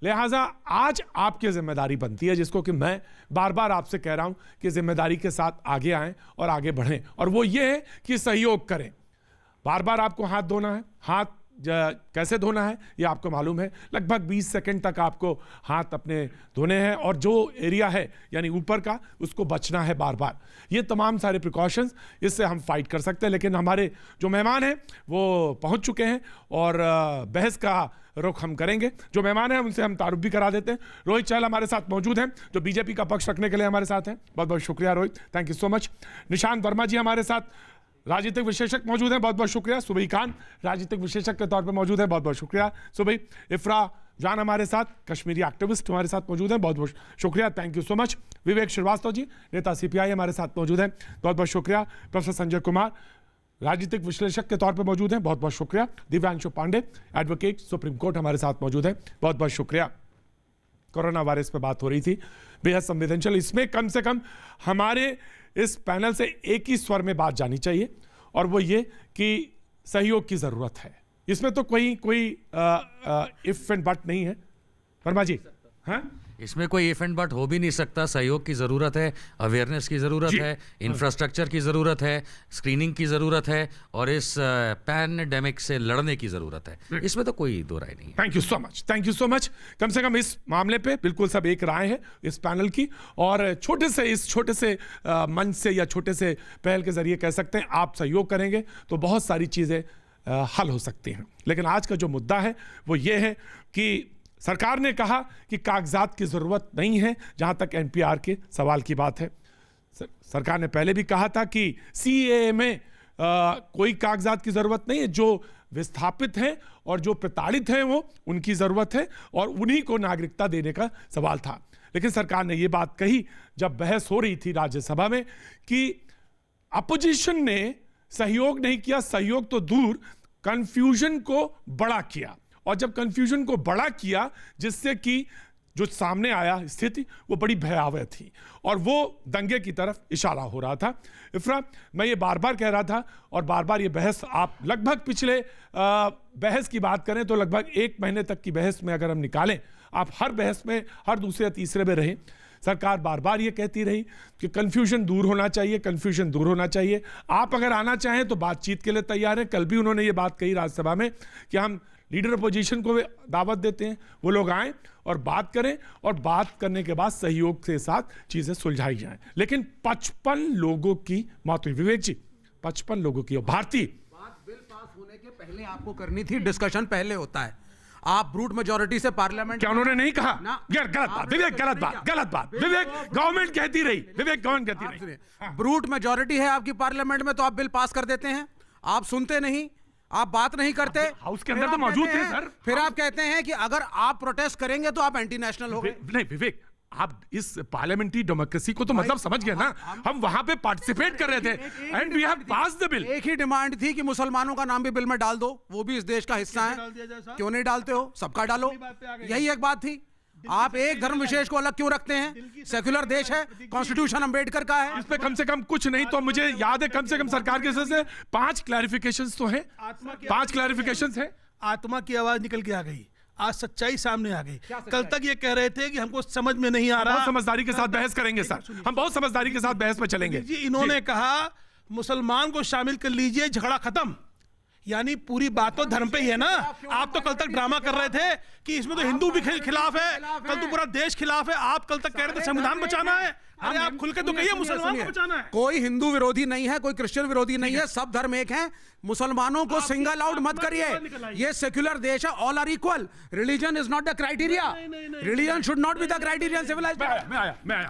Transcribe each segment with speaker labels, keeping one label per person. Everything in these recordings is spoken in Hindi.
Speaker 1: लिहाजा आज आपकी जिम्मेदारी बनती है, जिसको कि मैं बार बार आपसे कह रहा हूं कि जिम्मेदारी के साथ आगे आएं और आगे बढ़ें, और वो ये है कि सहयोग करें। बार बार आपको हाथ धोना है। हाथ कैसे धोना है ये आपको मालूम है। लगभग 20 सेकंड तक आपको हाथ अपने धोने हैं, और जो एरिया है यानी ऊपर का उसको बचना है बार बार। ये तमाम सारे प्रिकॉशंस, इससे हम फाइट कर सकते हैं। लेकिन हमारे जो मेहमान हैं वो पहुंच चुके हैं और बहस का रुख हम करेंगे। जो मेहमान हैं उनसे हम तारुफ भी करा देते हैं। रोहित चहल हमारे साथ मौजूद हैं, जो बीजेपी का पक्ष रखने के लिए हमारे साथ हैं। बहुत बहुत शुक्रिया Rohit, thank you so much. Nishant Varma ji हमारे साथ राजनीतिक विशेषज्ञ मौजूद हैं, बहुत बहुत शुक्रिया। सुबह खान राजनीतिक विशेषज्ञ के तौर पे मौजूद है, बहुत बहुत शुक्रिया सुबह। इफ्रा जान हमारे साथ कश्मीरी एक्टिविस्ट हमारे साथ मौजूद हैं, बहुत बहुत शुक्रिया, थैंक यू सो मच। विवेक श्रीवास्तव जी नेता सीपीआई हमारे साथ मौजूद हैं, बहुत बहुत शुक्रिया। प्रोफेसर संजय कुमार राजनीतिक विश्लेषक के तौर पे मौजूद हैं, बहुत बहुत शुक्रिया। Divyanshu Pandey advocate Supreme Court हमारे साथ मौजूद हैं, बहुत बहुत शुक्रिया। कोरोना वायरस पे बात हो रही थी, बेहद संवेदनशील। इसमें कम से कम हमारे इस पैनल से एक ही स्वर में बात जानी चाहिए, और वो ये कि सहयोग की जरूरत है। इसमें तो कोई इफ एंड बट नहीं है। वर्मा जी, हाँ,
Speaker 2: इसमें कोई इफ एंड बट हो भी नहीं सकता। सहयोग की ज़रूरत है, अवेयरनेस की ज़रूरत है, इंफ्रास्ट्रक्चर की ज़रूरत है, स्क्रीनिंग की ज़रूरत है, और इस पैंडेमिक से लड़ने की ज़रूरत है। इसमें तो कोई दो राय नहीं है।
Speaker 1: Thank you so much, thank you so much. कम से कम इस मामले पे बिल्कुल सब एक राय है इस पैनल की, और इस छोटे से मंच से या छोटे से पहल के जरिए कह सकते हैं आप सहयोग करेंगे तो बहुत सारी चीज़ें हल हो सकती हैं। लेकिन आज का जो मुद्दा है वो ये है कि सरकार ने कहा कि कागजात की जरूरत नहीं है। जहां तक एनपीआर के सवाल की बात है, सरकार ने पहले भी कहा था कि सीएए में कोई कागजात की जरूरत नहीं है। जो विस्थापित हैं और जो प्रताड़ित हैं वो उनकी जरूरत है, और उन्हीं को नागरिकता देने का सवाल था। लेकिन सरकार ने ये बात कही जब बहस हो रही थी राज्यसभा में कि अपोजिशन ने सहयोग नहीं किया, सहयोग तो दूर कंफ्यूजन को बड़ा किया, और जब कंफ्यूजन को बड़ा किया जिससे कि जो सामने आया स्थिति वो बड़ी भयावह थी, और वो दंगे की तरफ इशारा हो रहा था। इफ्रा, मैं ये बार बार कह रहा था, और बार बार ये बहस आप लगभग पिछले बहस की बात करें तो लगभग 1 महीने तक की बहस में अगर हम निकालें, आप हर बहस में हर दूसरे या तीसरे में रहे। सरकार बार बार ये कहती रही कि कन्फ्यूजन दूर होना चाहिए, कन्फ्यूजन दूर होना चाहिए। आप अगर आना चाहें तो बातचीत के लिए तैयार हैं। कल भी उन्होंने ये बात कही राज्यसभा में कि हम लीडर अपोजिशन को दावत देते हैं, वो लोग आएं और बात करें, और बात करने के बाद सहयोग के साथ चीजें सुलझाई जाएं। लेकिन 55 लोगों की मौत हुई। विवेक जी, 55 लोगों की। भारतीय
Speaker 3: बात बिल पास होने के पहले आपको करनी थी, डिस्कशन पहले होता है। आप ब्रूट मेजोरिटी से पार्लियामेंट,
Speaker 1: क्या उन्होंने नहीं कहा? यार गलत बात विवेक, गलत बात विवेक। गवर्नमेंट कहती रही, विवेक गवर्नमेंट कहती रही।
Speaker 3: ब्रूट मेजोरिटी है आपकी पार्लियामेंट में, तो आप बिल पास कर देते हैं। आप सुनते नहीं, आप बात नहीं करते।
Speaker 1: हाउस के अंदर तो मौजूद थे सर।
Speaker 3: फिर आप कहते हैं कि अगर आप प्रोटेस्ट करेंगे तो आप एंटी नेशनल हो गए।
Speaker 1: नहीं विवेक, आप इस पार्लियामेंट्री डेमोक्रेसी को तो मतलब समझ गए ना। हम वहां पे पार्टिसिपेट कर रहे थे, and we have passed the bill.
Speaker 3: एक ही डिमांड थी कि मुसलमानों का नाम भी बिल में डाल दो, वो भी इस देश का हिस्सा है। क्यों नहीं डालते हो? सबका डालो, यही एक बात थी। आप एक धर्म विशेष को अलग क्यों रखते हैं? सेक्युलर देश है, कॉन्स्टिट्यूशन अंबेडकर का है।
Speaker 1: इस पे कम से कम कुछ नहीं तो मुझे याद है कम से कम सरकार के से 5 क्लैरिफिकेशंस तो हैं। 5 क्लैरिफिकेशंस हैं।
Speaker 4: आत्मा की आवाज निकल के आ गई, आज सच्चाई सामने आ गई। कल तक ये कह रहे थे कि हमको समझ में नहीं आ रहा।
Speaker 1: बहुत समझदारी के साथ बहस करेंगे सर, हम बहुत समझदारी के साथ बहस में चलेंगे
Speaker 4: जी। इन्होंने कहा मुसलमान को शामिल कर लीजिए, झगड़ा खत्म। यानी पूरी बात तो धर्म पे ही है ना। आप तो कल तक ड्रामा कर रहे थे कि इसमें तो हिंदू भी खिलाफ है, कल तो पूरा देश खिलाफ है। आप कल तक कह रहे थे संविधान बचाना है। अरे आप खुल के तो कहिए मुसलमान को बचाना है।
Speaker 3: कोई हिंदू विरोधी नहीं है, कोई क्रिश्चियन विरोधी नहीं है, सब धर्म एक हैं। मुसलमानों को सिंगल आउट मत करिए, ये सेक्युलर देश है, all are equal. Religion is not the criteria, religion should not be the criteria. Civilised.
Speaker 1: मैं आया।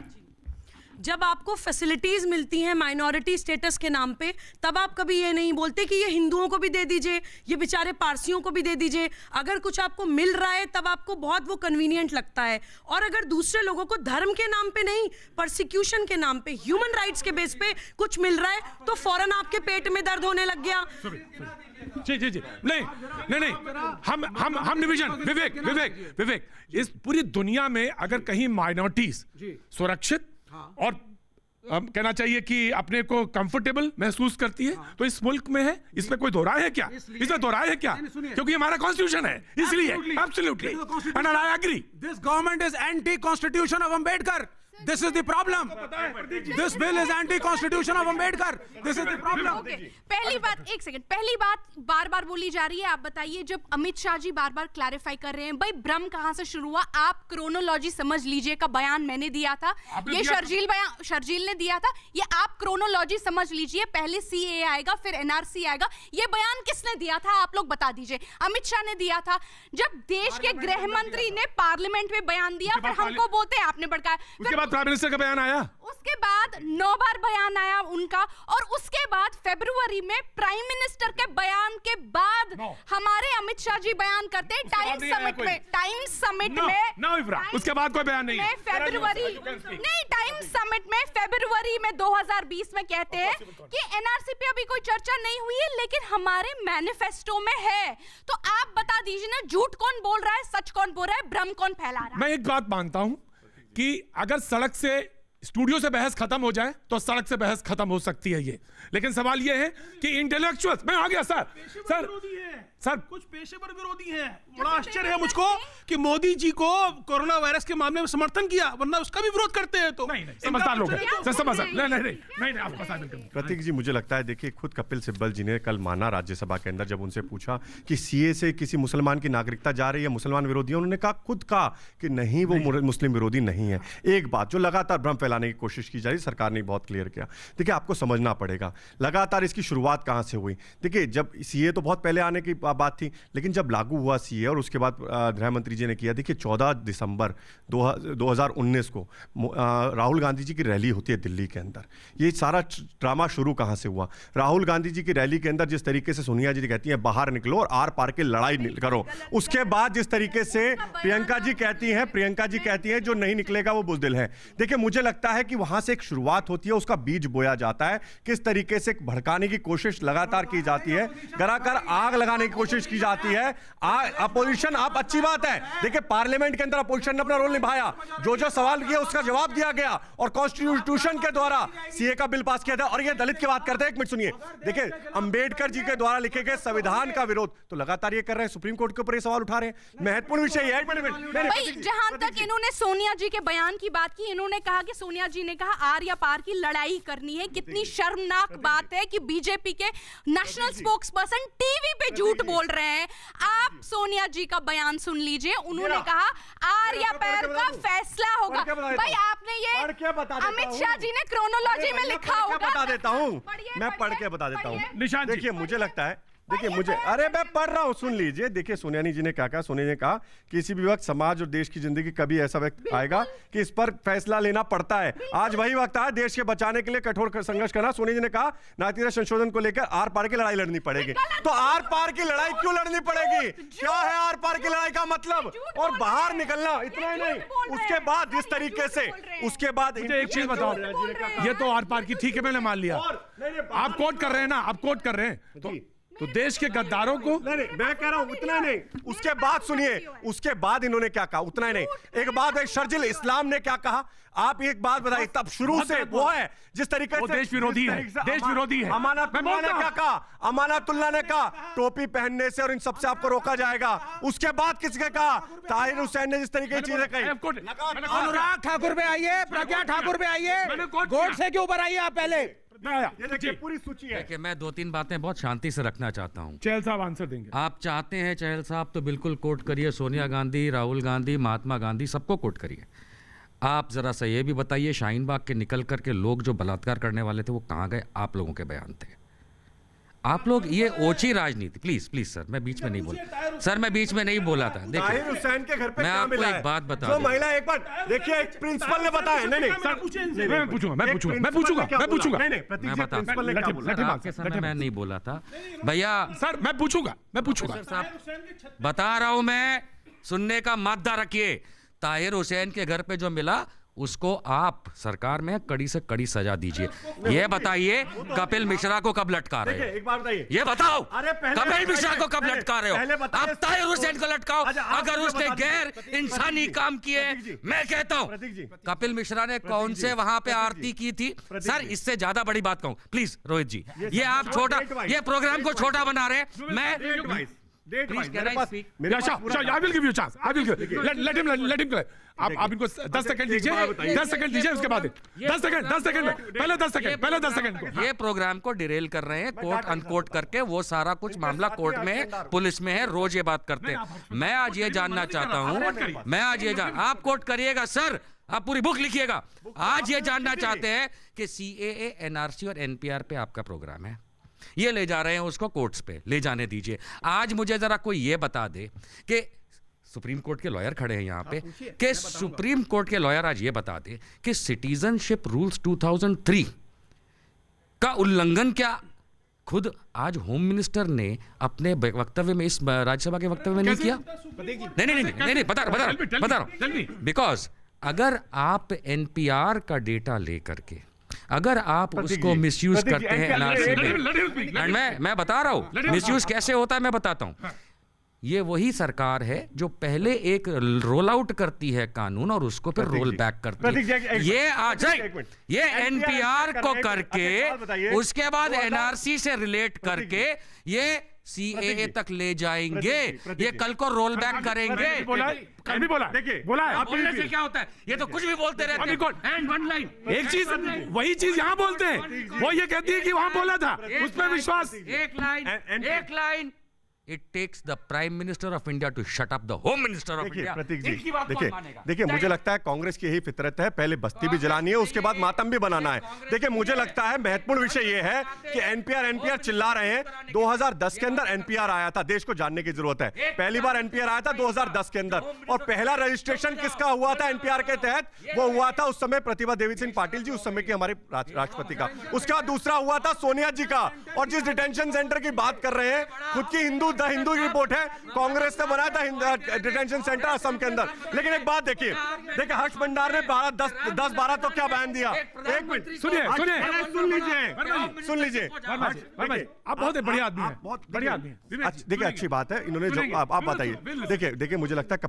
Speaker 5: जब आपको फैसिलिटीज मिलती हैं माइनॉरिटी स्टेटस के नाम पे, तब आप कभी ये नहीं बोलते कि ये हिंदुओं को भी दे दीजिए, ये बेचारे पारसियों को भी दे दीजिए। अगर कुछ आपको मिल रहा है तब आपको बहुत वो कन्वीनियंट लगता है, और अगर दूसरे लोगों को धर्म के नाम पे नहीं, परसिक्यूशन के नाम पे, ह्यूमन राइट्स के बेस पे कुछ मिल रहा है तो फौरन आपके पेट में दर्द होने लग गया।
Speaker 1: जी नहीं, हम डिवीजन। विवेक, इस पूरी दुनिया में अगर कहीं माइनॉरिटीज सुरक्षित और कहना चाहिए कि अपने को कंफर्टेबल महसूस करती है, तो इस मुल्क में है, इसमें कोई दो राय है क्या? इसमें दो राय है क्या? क्योंकि हमारा कॉन्स्टिट्यूशन है, इसलिए absolutely and I agree.
Speaker 3: This government is anti constitution of Ambedkar. This is the problem. This bill is anti-constitution of Ambedkar. This is the problem.
Speaker 6: Okay. पहली बात, एक सेकंड, पहली बात बार बार बोली जा रही है। आप बताइए, जब अमित शाह जी बार बार क्लैरिफाई कर रहे हैं, भाई भ्रम कहां से शुरू हुआ? आप क्रोनोलॉजी समझ लीजिए का बयान मैंने दिया था, ये शर्जील ने दिया था। ये आप क्रोनोलॉजी समझ लीजिए, पहले सीए आएगा फिर एनआरसी आएगा। ये बयान किसने दिया था आप लोग बता दीजिए। अमित शाह ने दिया था। जब देश के गृह मंत्री ने पार्लियामेंट में बयान दिया, फिर हमको बोलते हैं आपने भड़काया।
Speaker 1: प्राइम मिनिस्टर का बयान आया,
Speaker 6: उसके बाद 9 बार बयान आया उनका, और उसके बाद फरवरी में प्राइम मिनिस्टर के बयान के बाद हमारे अमित शाह जी बयान करते हैं टाइम समिट में
Speaker 1: उसके बाद कोई बयान नहीं है।
Speaker 6: फरवरी नहीं, टाइम समिट में फरवरी में 2020 में कहते हैं कि एनआरसी पे अभी कोई चर्चा नहीं हुई है, लेकिन हमारे मैनिफेस्टो में है। तो आप बता दीजिए ना, झूठ कौन बोल रहा है, सच कौन बोल रहा है, भ्रम कौन फैला रहा है?
Speaker 1: मैं एक बात मानता हूं कि अगर सड़क से स्टूडियो से बहस खत्म हो जाए तो सड़क से बहस खत्म हो सकती है ये, लेकिन सवाल ये है कि इंटेलेक्चुअल्स, मैं आ गया सर
Speaker 4: कुछ पेशेवर विरोधी हैं। बड़ा आश्चर्य है मुझको कि मोदी जी को कोरोना वायरस के मामले में समर्थन किया, वरना उसका भी विरोध करते हैं। तो
Speaker 1: नहीं समझदार लोग हैं, समझदार नहीं आपको पता है।
Speaker 7: प्रतीक जी, मुझे लगता है, देखिए, खुद कपिल सिब्बल जी ने कल माना राज्यसभा के अंदर, जब उनसे पूछा कि सीए से किसी मुसलमान की नागरिकता जा रही है, मुसलमान विरोधी है, उन्होंने खुद कहा कि नहीं, वो मुस्लिम विरोधी नहीं है। एक बात जो लगातार भ्रम फैलाने की कोशिश की जा रही, सरकार ने बहुत क्लियर किया। देखिए, आपको समझना पड़ेगा लगातार इसकी शुरुआत कहां से हुई। देखिए, जब सीए तो बहुत पहले आने की बात थी, लेकिन जब लागू हुआ सीए और उसके बाद गृह मंत्री जी ने किया, देखिए 14 दिसंबर 2019 को राहुल गांधी जी की रैली होती है दिल्ली के अंदर। ये सारा ड्रामा शुरू कहां से हुआ? राहुल गांधी जी की रैली के अंदर जिस तरीके से सोनिया जी कहती हैं बाहर निकलो और आर पार के लड़ाई करो, उसके बाद जिस तरीके से प्रियंका जी कहती हैं जो नहीं निकलेगा वो बुज़दिल है। देखिए, मुझे लगता है कि वहां से एक शुरुआत होती है, उसका बीज बोया जाता है, किस तरीके से भड़काने की कोशिश लगातार की जाती है, कराकर आग लगाने की कोशिश की जाती है। अपोजिशन, आप अच्छी बात है, देखिए पार्लियामेंट के अंदर अपोजिशन ने अपना रोल निभाया, जो सवाल किया उसका जवाब दिया गया और कॉन्स्टिट्यूशन के द्वारा सीए का बिल पास किया था। और ये दलित की बात करते हैं, एक मिनट सुनिए, देखिए अंबेडकर जी के द्वारा लिखे गए संविधान का विरोध तो लगातार ये कर रहे हैं, सुप्रीम कोर्ट के ऊपर ये सवाल उठा रहे हैं। महत्वपूर्ण विषय है।
Speaker 6: भाई, जहां तक इन्होंने सोनिया जी के बयान की बात की, इन्होंने कहा कि सोनिया जी ने कहा आर या पार की लड़ाई करनी है। कितनी शर्मनाक बात है कि बीजेपी के नेशनल स्पोक्सपर्सन टीवी पे झूठ बोल रहे हैं। आप सोनिया जी का बयान सुन लीजिए, उन्होंने कहा आर या पार का फैसला होगा। भाई, आपने ये अमित शाह जी ने क्रोनोलॉजी में लिखा होगा।
Speaker 7: बता देता हूं, मैं पढ़ के बता देता हूं। देखिए, मुझे लगता है, देखिए मुझे, अरे मैं पढ़ रहा हूं, सुन लीजिए। देखिए, सोनिया जी ने क्या कहा? सोनिया ने कहा किसी भी वक्त समाज और देश की जिंदगी कभी ऐसा वक्त आएगा कि इस पर फैसला लेना पड़ता है। आज वही वक्त है देश के बचाने के लिए कठोर संघर्ष करना। सोनिया जी ने कहा नागरिकता संशोधन को लेकर आर पार की लड़ाई लड़नी पड़ेगी। तो आर पार की लड़ाई क्यों लड़नी पड़ेगी? क्या है आर पार की लड़ाई का मतलब? और बाहर निकलना, इतना ही नहीं, उसके बाद जिस तरीके से, उसके बाद
Speaker 1: एक चीज बताओ, ये तो आर पार की, ठीक है, मैंने मान लिया। आप कोट कर रहे हैं ना, आप कोट कर रहे हैं तो देश के गद्दारों को
Speaker 7: नहीं, मैं कह रहा हूं उतना नहीं। उसके बाद सुनिए, उसके बाद इन्होंने क्या कहा, उतना ही नहीं। एक बात है, शर्जिल इस्लाम ने क्या कहा, आप एक बात बताइए। तब शुरू से वो है जिस तरीके से
Speaker 1: देश विरोधी है, देश विरोधी है।
Speaker 7: अमानतुल्लाह ने क्या कहा? अमानतुल्लाह ने कहा टोपी पहनने से और इन सबसे आपको रोका जाएगा। उसके बाद किसने कहा? ताहिर हुसैन ने जिस तरीके की चीजें कही।
Speaker 3: अनुराग ठाकुर पे आइए, प्रज्ञा ठाकुर पे आइए, गोडसे के ऊपर आइए आप पहले।
Speaker 7: पूरी सूची है।
Speaker 2: देखिए, मैं 2-3 बातें बहुत शांति से रखना चाहता हूं।
Speaker 1: चहल साहब आंसर देंगे।
Speaker 2: आप चाहते हैं चहल साहब तो बिल्कुल कोट करिए, सोनिया गांधी, राहुल गांधी, महात्मा गांधी, सबको कोट करिए। आप जरा सा ये भी बताइए, शाहीन बाग के निकल करके लोग जो बलात्कार करने वाले थे वो कहाँ गए? आप लोगों के बयान थे। आप लोग ये ओछी राजनीति, प्लीज सर, मैं बीच में नहीं बोला सर, मैं बीच में नहीं बोला था।
Speaker 7: ताहिर हुसैन के घर पे
Speaker 2: मैं आपको एक बात बता दूं,
Speaker 7: महिला, एक बार देखिए, एक प्रिंसिपल ने बताया। नहीं सर,
Speaker 1: मैं पूछूंगा।
Speaker 2: आपके सामने मैं नहीं बोला था भैया।
Speaker 1: सर मैं पूछूंगा
Speaker 2: बता रहा हूं, मैं सुनने का मादा रखिए। ताहिर हुसैन के घर पे जो मिला उसको आप सरकार में कड़ी से कड़ी सजा दीजिए। ये बताइए कपिल मिश्रा को कब लटका रहे हो?
Speaker 7: एक बात बताइए,
Speaker 2: ये बताओ
Speaker 7: अरे पहले
Speaker 2: कपिल मिश्रा को कब
Speaker 7: पहले-
Speaker 2: लटका रहे
Speaker 7: पहले
Speaker 2: हो?
Speaker 7: बताइए,
Speaker 2: आप ताहिर हुसैन को लटकाओ
Speaker 7: अच्छा, आप
Speaker 2: अगर
Speaker 7: मुझे
Speaker 2: उसने
Speaker 7: बता दीजिए,
Speaker 2: गैर
Speaker 7: प्रतीक जी,
Speaker 2: इंसानी काम किए।
Speaker 7: प्रतीक जी,
Speaker 2: मैं कहता
Speaker 7: प्रतीक जी,
Speaker 2: हूं कपिल मिश्रा ने कौन से वहां पे आरती की थी? सर इससे ज्यादा बड़ी बात कहूं प्लीज रोहित जी, ये आप छोटा, ये प्रोग्राम को छोटा बना रहे हैं। मैं Please, can I speak?
Speaker 1: I will give you a chance. I will give. Let him. आप इनको 10 सेकंड दीजिए, 10 सेकंड दीजिए, उसके बाद 10 सेकंड में पहले 10 सेकंड को।
Speaker 2: ये प्रोग्राम को डिरेल कर रहे हैं कोट अनकोट करके। वो सारा कुछ मामला कोर्ट में है, पुलिस में है, रोज ये बात करते हैं। मैं आज ये जानना चाहता हूं, मैं आज ये आप कोट करिएगा सर, आप पूरी बुक लिखिएगा। आज ये जानना चाहते हैं कि CAA, NRC और NPR पे आपका प्रोग्राम है, ये ले जा रहे हैं उसको कोर्ट्स पे, ले जाने दीजिए। आज मुझे जरा कोई ये बता दे कि सुप्रीम कोर्ट के लॉयर खड़े हैं यहाँ पे, कि सुप्रीम कोर्ट के लॉयर आज ये बता दे कि सिटीजनशिप रूल्स 2003 का उल्लंघन क्या खुद आज होम मिनिस्टर ने अपने वक्तव्य में, इस राज्यसभा के वक्तव्य में नहीं किया? नहीं, बता रहा हूं। बिकॉज अगर आप NPR का डेटा ले करके अगर आप उसको मिसयूज करते हैं NRC में, एंड मैं बता रहा हूं मिसयूज कैसे होता है, मैं बताता हूं। ये वही सरकार है जो पहले एक रोल आउट करती है कानून और उसको फिर रोल बैक करती है। ये आज ये NPR को करके उसके बाद NRC से रिलेट करके ये CAA तक ले जाएंगे, ये कल को रोल बैक करेंगे।
Speaker 1: कल भी बोला,
Speaker 7: देखिए,
Speaker 1: बोला है।
Speaker 2: बोलने से क्या होता है? ये तो कुछ भी बोलते रहते हैं। एंड वन लाइन,
Speaker 1: एक चीज, वही चीज यहाँ बोलते हैं, वो ये कहती है कि वहां बोला था, उस पर विश्वास।
Speaker 2: एक line It takes the Prime Minister of India to shut up the Home Minister of
Speaker 7: देखिए
Speaker 2: India.
Speaker 7: प्रतीक जी,
Speaker 2: इनकी बात कौन मानेगा?
Speaker 7: देखिए मुझे लगता है कांग्रेस की यही फितरत है, पहले बस्ती भी जलानी है, उसके बाद मातम भी बनाना है। देखिए मुझे लगता है महत्वपूर्ण विषय ये है कि NPR चिल्ला रहे हैं। 2010 के अंदर NPR आया था, देश को जानने की जरूरत है। पहली बार NPR आया था 2010 के अंदर, और पहला रजिस्ट्रेशन किसका हुआ था NPR के तहत? वो हुआ था उस समय प्रतिभा देवी सिंह पाटिल जी, उस समय के हमारे राष्ट्रपति का। उसके बाद दूसरा हुआ था सोनिया जी का। और जिस डिटेंशन सेंटर की बात कर रहे हैं, खुद की द हिंदू की रिपोर्ट है, कांग्रेस ने बनाया था डिटेंशन सेंटर असम के अंदर। लेकिन एक बात देखिए हर्ष भंडार ने 10-12 तो क्या बयान दिया। एक मिनट सुनिए, सुन लीजिए।
Speaker 1: आप बहुत बढ़िया आदमी हैं, बहुत बढ़िया आदमी हैं।
Speaker 7: देखिए अच्छी बात है, इन्होंने जो आप बताइए। देखिए मुझे लगता है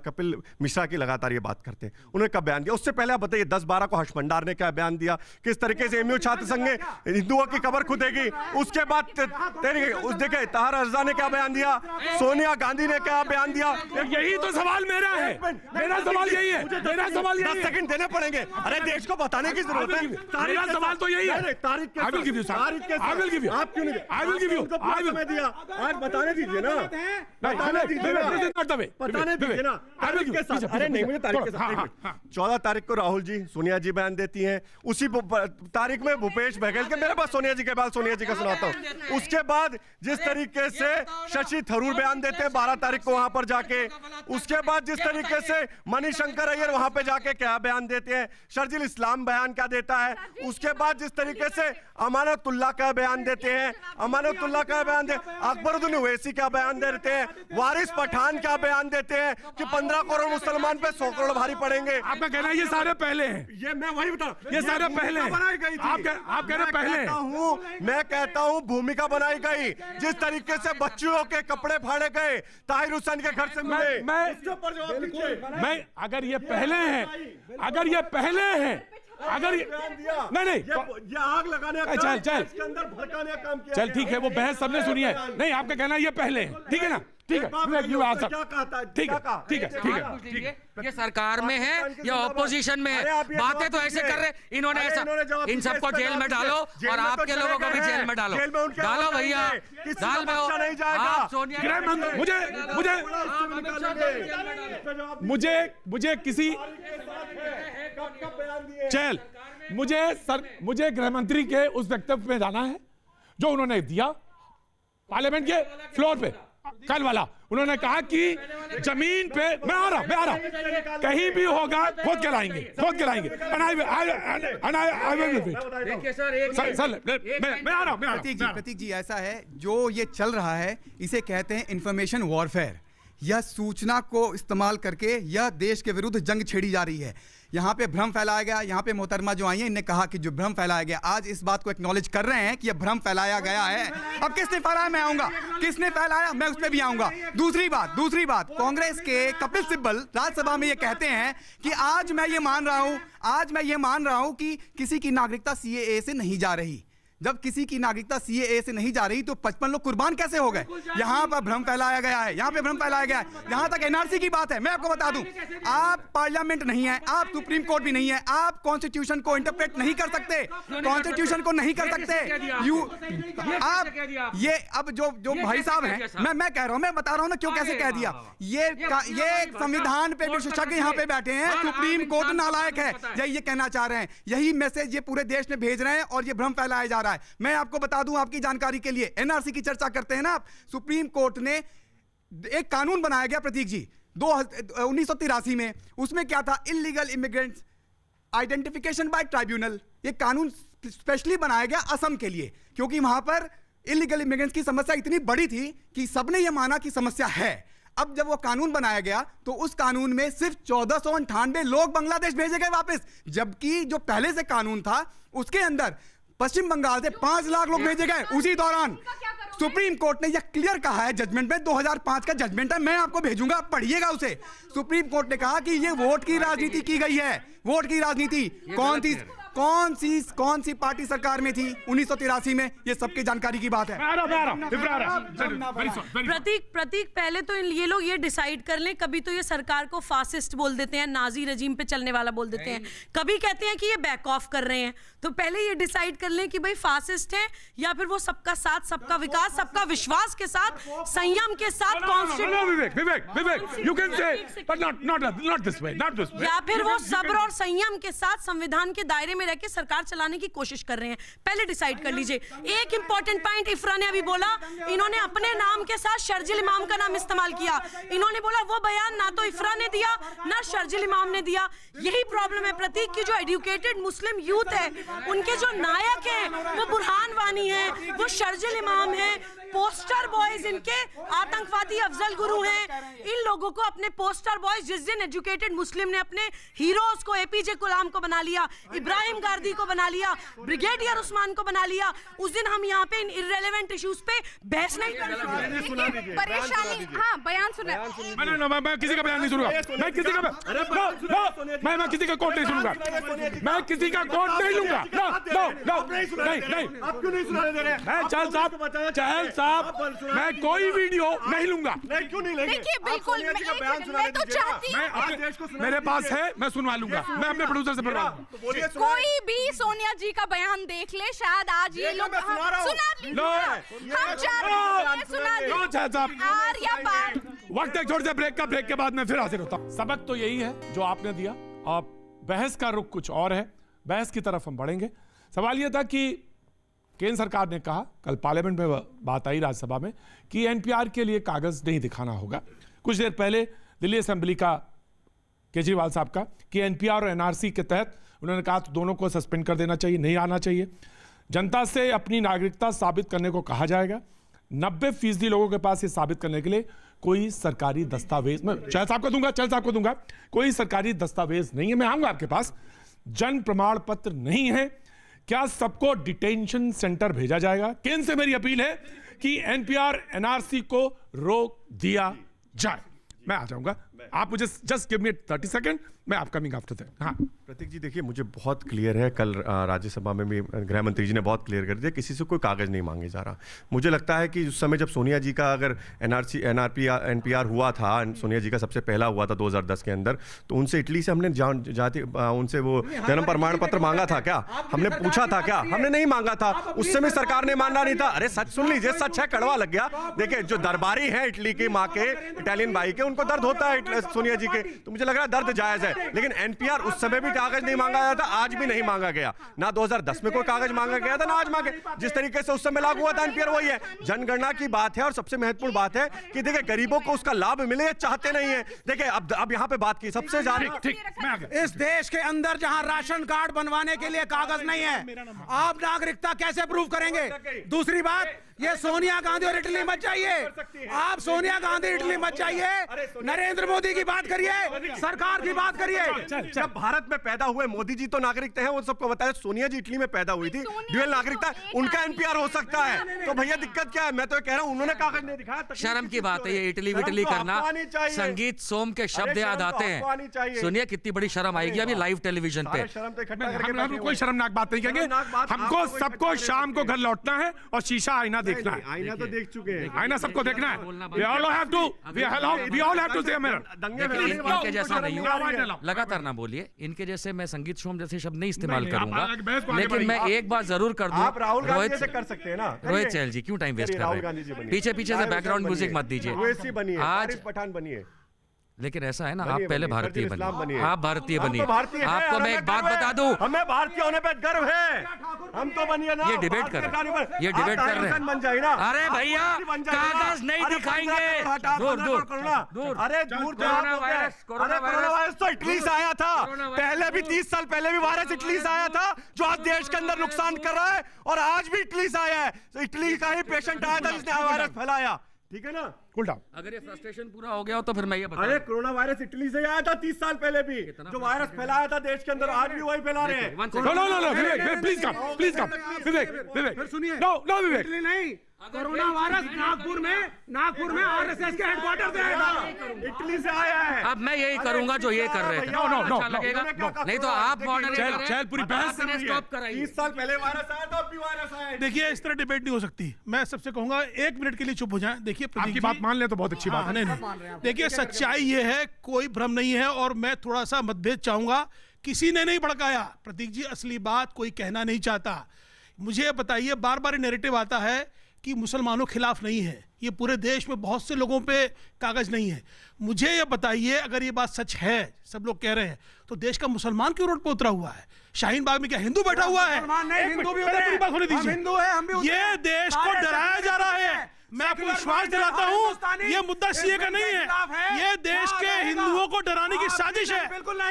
Speaker 7: कपिल मिश्रा की लगातार ये बात करते हैं, उन्होंने कब बयान दिया? उससे पहले आप बताइए 10-12 को हर्ष भंडार ने क्या बयान दिया, किस तरीके से MU छात्र संघ ने हिंदुओं की कब्र खुदेगी। उसके बाद देखिए ताहर अरज़ा ने क्या बयान दिया, सोनिया गांधी ने क्या बयान दिया।
Speaker 1: यही तो सवाल मेरा है, मेरा सवाल यही है, मेरा सवाल यही है।
Speaker 7: 10 सेकंड देने पड़ेंगे, अरे देश को बताने की जरूरत है।
Speaker 1: मेरा सवाल तो यही है।
Speaker 7: तारीख के
Speaker 1: I will give you, sir. I will give you.
Speaker 7: आप क्यों नहीं?
Speaker 1: I will give you.
Speaker 7: I will दिया, आज बताने दीजिए ना, बताने दीजिए ना, बताने दीजिए ना। तारीख के साथ, अरे नहीं मुझे तारीख के साथ। 14 तारीख को राहुल जी, सोनिया जी बयान देती हैं, उसी तारीख में भूपेश बघेल के, मेरे पास सोनिया जी के बाद सोनिया जी का सुनाता हूँ। उसके बाद जिस तरीके से शशि थरूर बयान देते हैं 12 तारीख को वहां पर जाके, उसके बाद जिस तरीके से मणिशंकर अय्यर वहां पे जाके क्या बयान देते हैं, शर्जिल इस्लाम बयान क्या देता है, उसके बाद जिस तरीके से अमानतुल्लाह का बयान देते हैं, अमानतुल्लाह का बयान दे, अकबरुद्दीन ओवैसी का बयान देते हैं, वारिस पठान क्या बयान देते हैं कि 15 करोड़ मुसलमान पे 100 करोड़ भारी पड़ेंगे।
Speaker 1: आपका कहना है ये सारे पहले हैं,
Speaker 7: ये मैं वही बता रहा हूं,
Speaker 1: ये सारे पहले हैं।
Speaker 7: बनाई गई थी।
Speaker 1: आप कह रहे पहले हैं।
Speaker 7: मैं कहता हूं भूमिका बनाई गई, जिस तरीके से बच्चियों के कपड़े फाड़े गए, ताहिर हुसैन के घर से मिले, इसके ऊपर जवाब दीजिए।
Speaker 1: मैं अगर ये पहले हैं, अगर ये पहले हैं, अगर नहीं
Speaker 7: ये आग लगाने का
Speaker 1: चल
Speaker 7: इसके अंदर भड़काने का काम किया।
Speaker 1: चल ठीक है, वो बहस सबने सुनी है। नहीं आपका कहना ये पहले हैं, ठीक है ना? ठीक है, ठीक है।
Speaker 2: ये सरकार में है या ऑपोजिशन में है? बातें तो ऐसे कर रहे, इन्होंने ऐसा, इन सबको जेल में डालो और आपके लोगों को भी जेल में डालो, डालो भैया, डाल में आप सोनिया।
Speaker 1: मुझे किसी चल मुझे गृह मंत्री के उस वक्तव्य में जाना है जो उन्होंने दिया पार्लियामेंट के फ्लोर पे कल वाला। उन्होंने कहा कि जमीन पे मैं आ रहा कहीं भी होगा खोद के लाएंगे।
Speaker 8: प्रतीक जी ऐसा है, जो ये चल रहा है इसे कहते हैं इंफॉर्मेशन वॉरफेयर। यह सूचना को इस्तेमाल करके यह देश के विरुद्ध जंग छेड़ी जा रही है। यहाँ पे भ्रम फैलाया गया, यहाँ पे मोहतरमा जो आई हैं इन्हें कहा कि जो भ्रम फैलाया गया, आज इस बात को एक्नॉलेज कर रहे हैं कि यह भ्रम फैलाया गया है। अब किसने फैलाया मैं आऊंगा, किसने फैलाया मैं उस पर भी आऊंगा। दूसरी बात, कांग्रेस के कपिल सिब्बल राज्यसभा में ये कहते हैं कि आज मैं ये मान रहा हूं कि किसी की नागरिकता सीएए से नहीं जा रही। जब किसी की नागरिकता सीएए से नहीं जा रही तो 55 लोग कुर्बान कैसे हो गए? यहां पर भ्रम फैलाया गया है, यहां तक एनआरसी की बात है। मैं आपको बता दूं, आप पार्लियामेंट नहीं है, आप सुप्रीम कोर्ट भी नहीं है, आप कॉन्स्टिट्यूशन को इंटरप्रेट नहीं कर सकते, कॉन्स्टिट्यूशन को नहीं कर सकते। आप ये अब जो भाई साहब हैं, मैं कह रहा हूं, मैं बता रहा हूं ना क्यों कैसे कह दिया। ये संविधान पे विशेषज्ञ यहां पे बैठे हैं, सुप्रीम कोर्ट नालायक है, यही ये कहना चाह रहे हैं, यही मैसेज ये पूरे देश में भेज रहे हैं और ये भ्रम फैलाया जा रहा है। मैं आपको बता दूं आपकी जानकारी के लिए, एनआरसी की चर्चा करते हैं ना आप, सुप्रीम कोर्ट ने एक कानून बनाया गया प्रतीक जी 1983 में, उसमें क्या था, illegal immigrants identification by tribunal. ये कानून स्पेशली बनाया गया असम के लिए, क्योंकि वहां पर इलीगल इमिग्रेंट्स की समस्या इतनी बड़ी थी कि सबने ये माना कि समस्या है। अब जब वो कानून बनाया गया तो उस कानून में सिर्फ 1498 लोग बांग्लादेश भेजे गए वापस, जबकि जो पहले से कानून था उसके अंदर पश्चिम बंगाल से 5 लाख लोग भेजे गए। उसी दौरान सुप्रीम कोर्ट ने यह क्लियर कहा है, जजमेंट में 2005 का जजमेंट है, मैं आपको भेजूंगा, पढ़िएगा उसे। सुप्रीम कोर्ट ने कहा कि यह वोट की राजनीति की गई है। वोट की राजनीति कौन सी पार्टी सरकार में थी 1983 में, ये सबकी जानकारी की बात है।
Speaker 5: प्रतीक पहले तो ये लोग ये डिसाइड कर लें, कभी तो ये सरकार को फासिस्ट बोल देते हैं, नाजी रजीम पे चलने वाला बोल देते हैं, कभी कहते हैं कि ये बैक ऑफ कर रहे हैं। तो पहले ये डिसाइड कर लें कि भाई फासिस्ट है या फिर वो सबका साथ, सबका विकास, सबका विश्वास के साथ, संयम के साथ या फिर वो सब्र और संयम के साथ संविधान के दायरे में रह के सरकार चलाने की कोशिश कर रहे हैं। पहले डिसाइड कर लीजिए। एक इंपॉर्टेंट पॉइंट इफ्रा ने अभी बोला, इन्होंने अपने नाम के साथ शर्जिल इमाम का नाम इस्तेमाल किया। इन्होंने बोला वो बयान ना तो इफ्रा ने दिया ना शर्जिल इमाम ने दिया। यही प्रॉब्लम है प्रतीक की, जो एजुकेटेड मुस्लिम यूथ है उनके जो नायक हैं वो बुरहान वानी है, वो शर्जिल इमाम है, पोस्टर बॉयज इनके आतंकवादी अफजल गुरु हैं। इन लोगों को अपने पोस्टर बॉयज, जिस दिन एजुकेटेड मुस्लिम ने अपने हीरोज को, एपीजे गुलाम को बना लिया, इब्राहिम गार्दी को बना लिया, ब्रिगेडियर उस्मान को बना लिया, उस दिन हम यहाँ पे इन इररिलेवेंट इश्यूज पे बहस नहीं कर सकते।
Speaker 6: परेशानी, हाँ बयान सुना।
Speaker 1: मैं किसी का बयान नहीं सुनूंगा, मैं किसी का कोट नहीं सुनूंगा, मैं किसी का कोट नहीं लूंगा। मैं चहल साहब मैं कोई वीडियो नहीं लूंगा।
Speaker 6: क्यों नहीं लेंगे? देखिए बिल्कुल, मैं तो चाहती हूँ,
Speaker 1: मेरे पास है, मैं सुनवा लूंगा, मैं अपने प्रोड्यूसर से बनवा लूंगा।
Speaker 6: कोई भी सोनिया जी का बयान देख ले, शायद आज ये लोग
Speaker 1: वक्त एक छोटे से ब्रेक के बाद मैं फिर हाजिर होता हूँ। सबक तो यही है जो आपने दिया, अब बहस का रुख कुछ और है, बहस की तरफ हम बढ़ेंगे। सवाल यह था कि केंद्र सरकार ने कहा, कल पार्लियामेंट में बात आई राज्यसभा में, कि एनपीआर के लिए कागज नहीं दिखाना होगा। कुछ देर पहले दिल्ली असेंबली का केजरीवाल साहब का कि एनपीआर और एनआरसी के तहत उन्होंने कहा तो दोनों को सस्पेंड कर देना चाहिए, नहीं आना चाहिए। जनता से अपनी नागरिकता साबित करने को कहा जाएगा। 90% लोगों के पास ये साबित करने के लिए कोई सरकारी दस्तावेज, मैं चहल साहब को दूंगा, कोई सरकारी दस्तावेज नहीं है। मैं आऊंगा आपके पास, जन्म प्रमाण पत्र नहीं है। क्या सबको डिटेंशन सेंटर भेजा जाएगा? केंद्र से मेरी अपील है कि एनपीआर एनआरसी को रोक दिया जाए। मैं आ जाऊंगा, आप मुझे जस्ट गिव मी 30 सेकंड, मैं आप कमिंग आफ्टर दैट। हाँ
Speaker 7: प्रतीक जी, देखिए मुझे बहुत क्लियर है, कल राज्यसभा में भी गृह मंत्री जी ने बहुत क्लियर कर दिया, किसी से कोई कागज नहीं मांगे जा रहा। मुझे लगता है कि उस समय जब सोनिया जी का अगर एनपीआर हुआ था, सोनिया जी का सबसे पहला हुआ था 2010 के अंदर, तो उनसे इटली से हमने उनसे वो जन्म प्रमाण पत्र मांगा था क्या? हमने पूछा था क्या? हमने नहीं मांगा था। उस समय सरकार ने माना नहीं था। अरे सच सुन लीजिए, सच है, कड़वा लग गया। देखिए जो दरबारी है इटली की माँ के, इटालियन भाई के, उनको दर्द होता है सोनिया जी के, तो मुझे लग रहा है दर्द जायज है। लेकिन एनपीआर उस समय भी कागज नहीं मांगा गया था, आज भी नहीं मांगा गया। ना 2010 में कोई कागज मांगा गया था, ना आज मांगे। जिस तरीके से उस समय लागू हुआ था एनपीआर, वही है। जनगणना की बात है और सबसे महत्वपूर्ण बात है कि देखिए गरीबों को उसका लाभ मिले, चाहते नहीं है। देखिए अब यहाँ पे बात की सबसे ज्यादा,
Speaker 3: इस देश के अंदर जहां राशन कार्ड बनवाने के लिए कागज नहीं है, आप नागरिकता कैसे प्रूव करेंगे? दूसरी बात, ये सोनिया गांधी और इटली मत चाहिए, आप सोनिया गांधी इटली मत चाहिए, नरेंद्र मोदी की बात करिए, सरकार की बात करिए।
Speaker 7: जब भारत में पैदा हुए मोदी जी तो नागरिकता है, वो सबको बताया। सोनिया जी इटली में पैदा हुई थी, ड्यूअल नागरिकता, उनका एनपीआर हो सकता है। तो भैया दिक्कत क्या है? मैं तो कह रहा हूं उन्होंने कागज नहीं दिखाया।
Speaker 2: शर्म की बात है ये इटली विटली करना। संगीत सोम के शब्द याद आते हैं। सुनिए कितनी बड़ी शर्म आएगी अभी लाइव टेलीविजन पे।
Speaker 1: हम कोई शर्मनाक बात नहीं कहेंगे। हमको सबको शाम को घर लौटना है और शीशा आईना देखना है।
Speaker 7: आईना तो देख चुके हैं,
Speaker 1: आईना सबको देखना है। We all have to see a mirror.
Speaker 2: इनके जैसा नहीं हूँ, लगातार ना बोलिए। इनके जैसे मैं संगीत शोम जैसे शब्द नहीं इस्तेमाल करूंगा, लेकिन मैं एक बात जरूर कर दूं।
Speaker 7: आप राहुल गांधी से कर सकते हैं ना।
Speaker 2: रोहित चहल जी क्यों टाइम वेस्ट कर रहे हैं? पीछे पीछे से बैकग्राउंड म्यूजिक मत दीजिए। आज
Speaker 7: पठान बनिए,
Speaker 2: लेकिन ऐसा है ना, आप पहले भारतीय बनिए। आप भारतीय बनिए।
Speaker 7: भारतीय
Speaker 2: आपको मैं एक बात बता दूं,
Speaker 7: हमें भारतीय होने पे गर्व है। हम तो बनिए ना।
Speaker 2: ये डिबेट कर रहे हैं।
Speaker 7: बन जाए ना।
Speaker 2: अरे भैया कागज नहीं दिखाएंगे। दूर दूर दूर।
Speaker 7: अरे दूर कोरोना वायरस तो इटली से आया था। पहले भी 30 साल पहले भी वायरस इटली से आया था, जो आज देश के अंदर नुकसान कर रहा है, और आज भी इटली से आया है। तो इटली का ही पेशेंट आया था जिसने वायरस फैलाया। ठीक है ना?
Speaker 1: Cool down.
Speaker 2: अगर ये फ्रस्ट्रेशन पूरा हो गया हो तो फिर मैं ये बता
Speaker 7: अरे कोरोना वायरस इटली से आया था 30 साल पहले भी, जो वायरस फैलाया था देश के अंदर, आज भी वही फैला रहे हैं।
Speaker 1: नो विवेक प्लीज कम विवेक
Speaker 3: सुनिए,
Speaker 1: नो विवेक।
Speaker 3: इटली नहीं, कोरोना वायरस नागपुर में आरएसएस के हेडक्वार्टर से आया था,
Speaker 7: इटली से आया है।
Speaker 2: अब मैं यही करूंगा जो ये कर रहे थे।
Speaker 1: नो,
Speaker 2: अच्छा लगेगा? नहीं तो आप
Speaker 1: चल पूरी बहस
Speaker 2: स्टॉप कराइए।
Speaker 7: 30 साल पहले वायरस आया था, अब भी वायरस आया है।
Speaker 4: देखिए इस तरह डिबेट नहीं हो सकती। मैं सबसे कहूंगा 1 मिनट के लिए चुप हो जाएं। देखिए प्रतीक
Speaker 1: आपकी
Speaker 4: जी,
Speaker 1: बात मान ले तो बहुत अच्छी बात है।
Speaker 4: नहीं, देखिए सच्चाई ये है, कोई भ्रम नहीं है, और मैं थोड़ा सा मतभेद चाहूंगा। किसी ने नहीं भड़काया प्रतीक जी, असली बात कोई कहना नहीं चाहता। मुझे बताइए, बार बार नैरेटिव आता है कि मुसलमानों खिलाफ नहीं है। ये पूरे देश में बहुत से लोगों पे कागज नहीं है। मुझे ये बताइए, अगर ये बात सच है, सब लोग कह रहे हैं, तो देश का मुसलमान क्यों रोड पे उतरा हुआ है? शाहीन बाग में क्या हिंदू बैठा हुआ है?
Speaker 3: हिंदू भी पूरी
Speaker 4: बात होने दीजिए।
Speaker 3: हिंदू है, हम भी
Speaker 4: ये देश को डराया जा रहा है। मैं आपको विश्वास दिलाता हूँ, ये मुद्दा सीए का नहीं है, ये देश के हिंदुओं को डराने की साजिश है।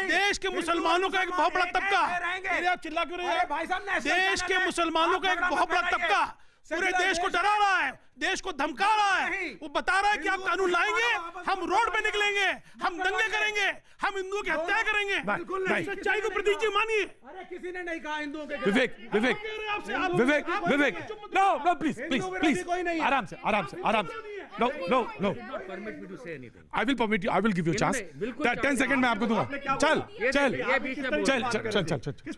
Speaker 4: देश के मुसलमानों का एक बहुत बड़ा तबका, आप चिल्ला क्यों रहे हैं? देश के मुसलमानों का एक बहुत बड़ा तबका पूरे देश को डरा रहा है, देश को धमका रहा है। वो बता रहा है कि आप कानून लाएंगे, हम रोड पे निकलेंगे, हम दंगे करेंगे, हम हिंदुओं की हत्या करेंगे। सच्चाई को प्रतीक जी मानिए।
Speaker 3: अरे किसी ने नहीं कहा हिंदुओं के
Speaker 1: विवेक नो प्लीज आराम से no I will permit you, I will give you chance. 10 second मैं आपको दूंगा। चल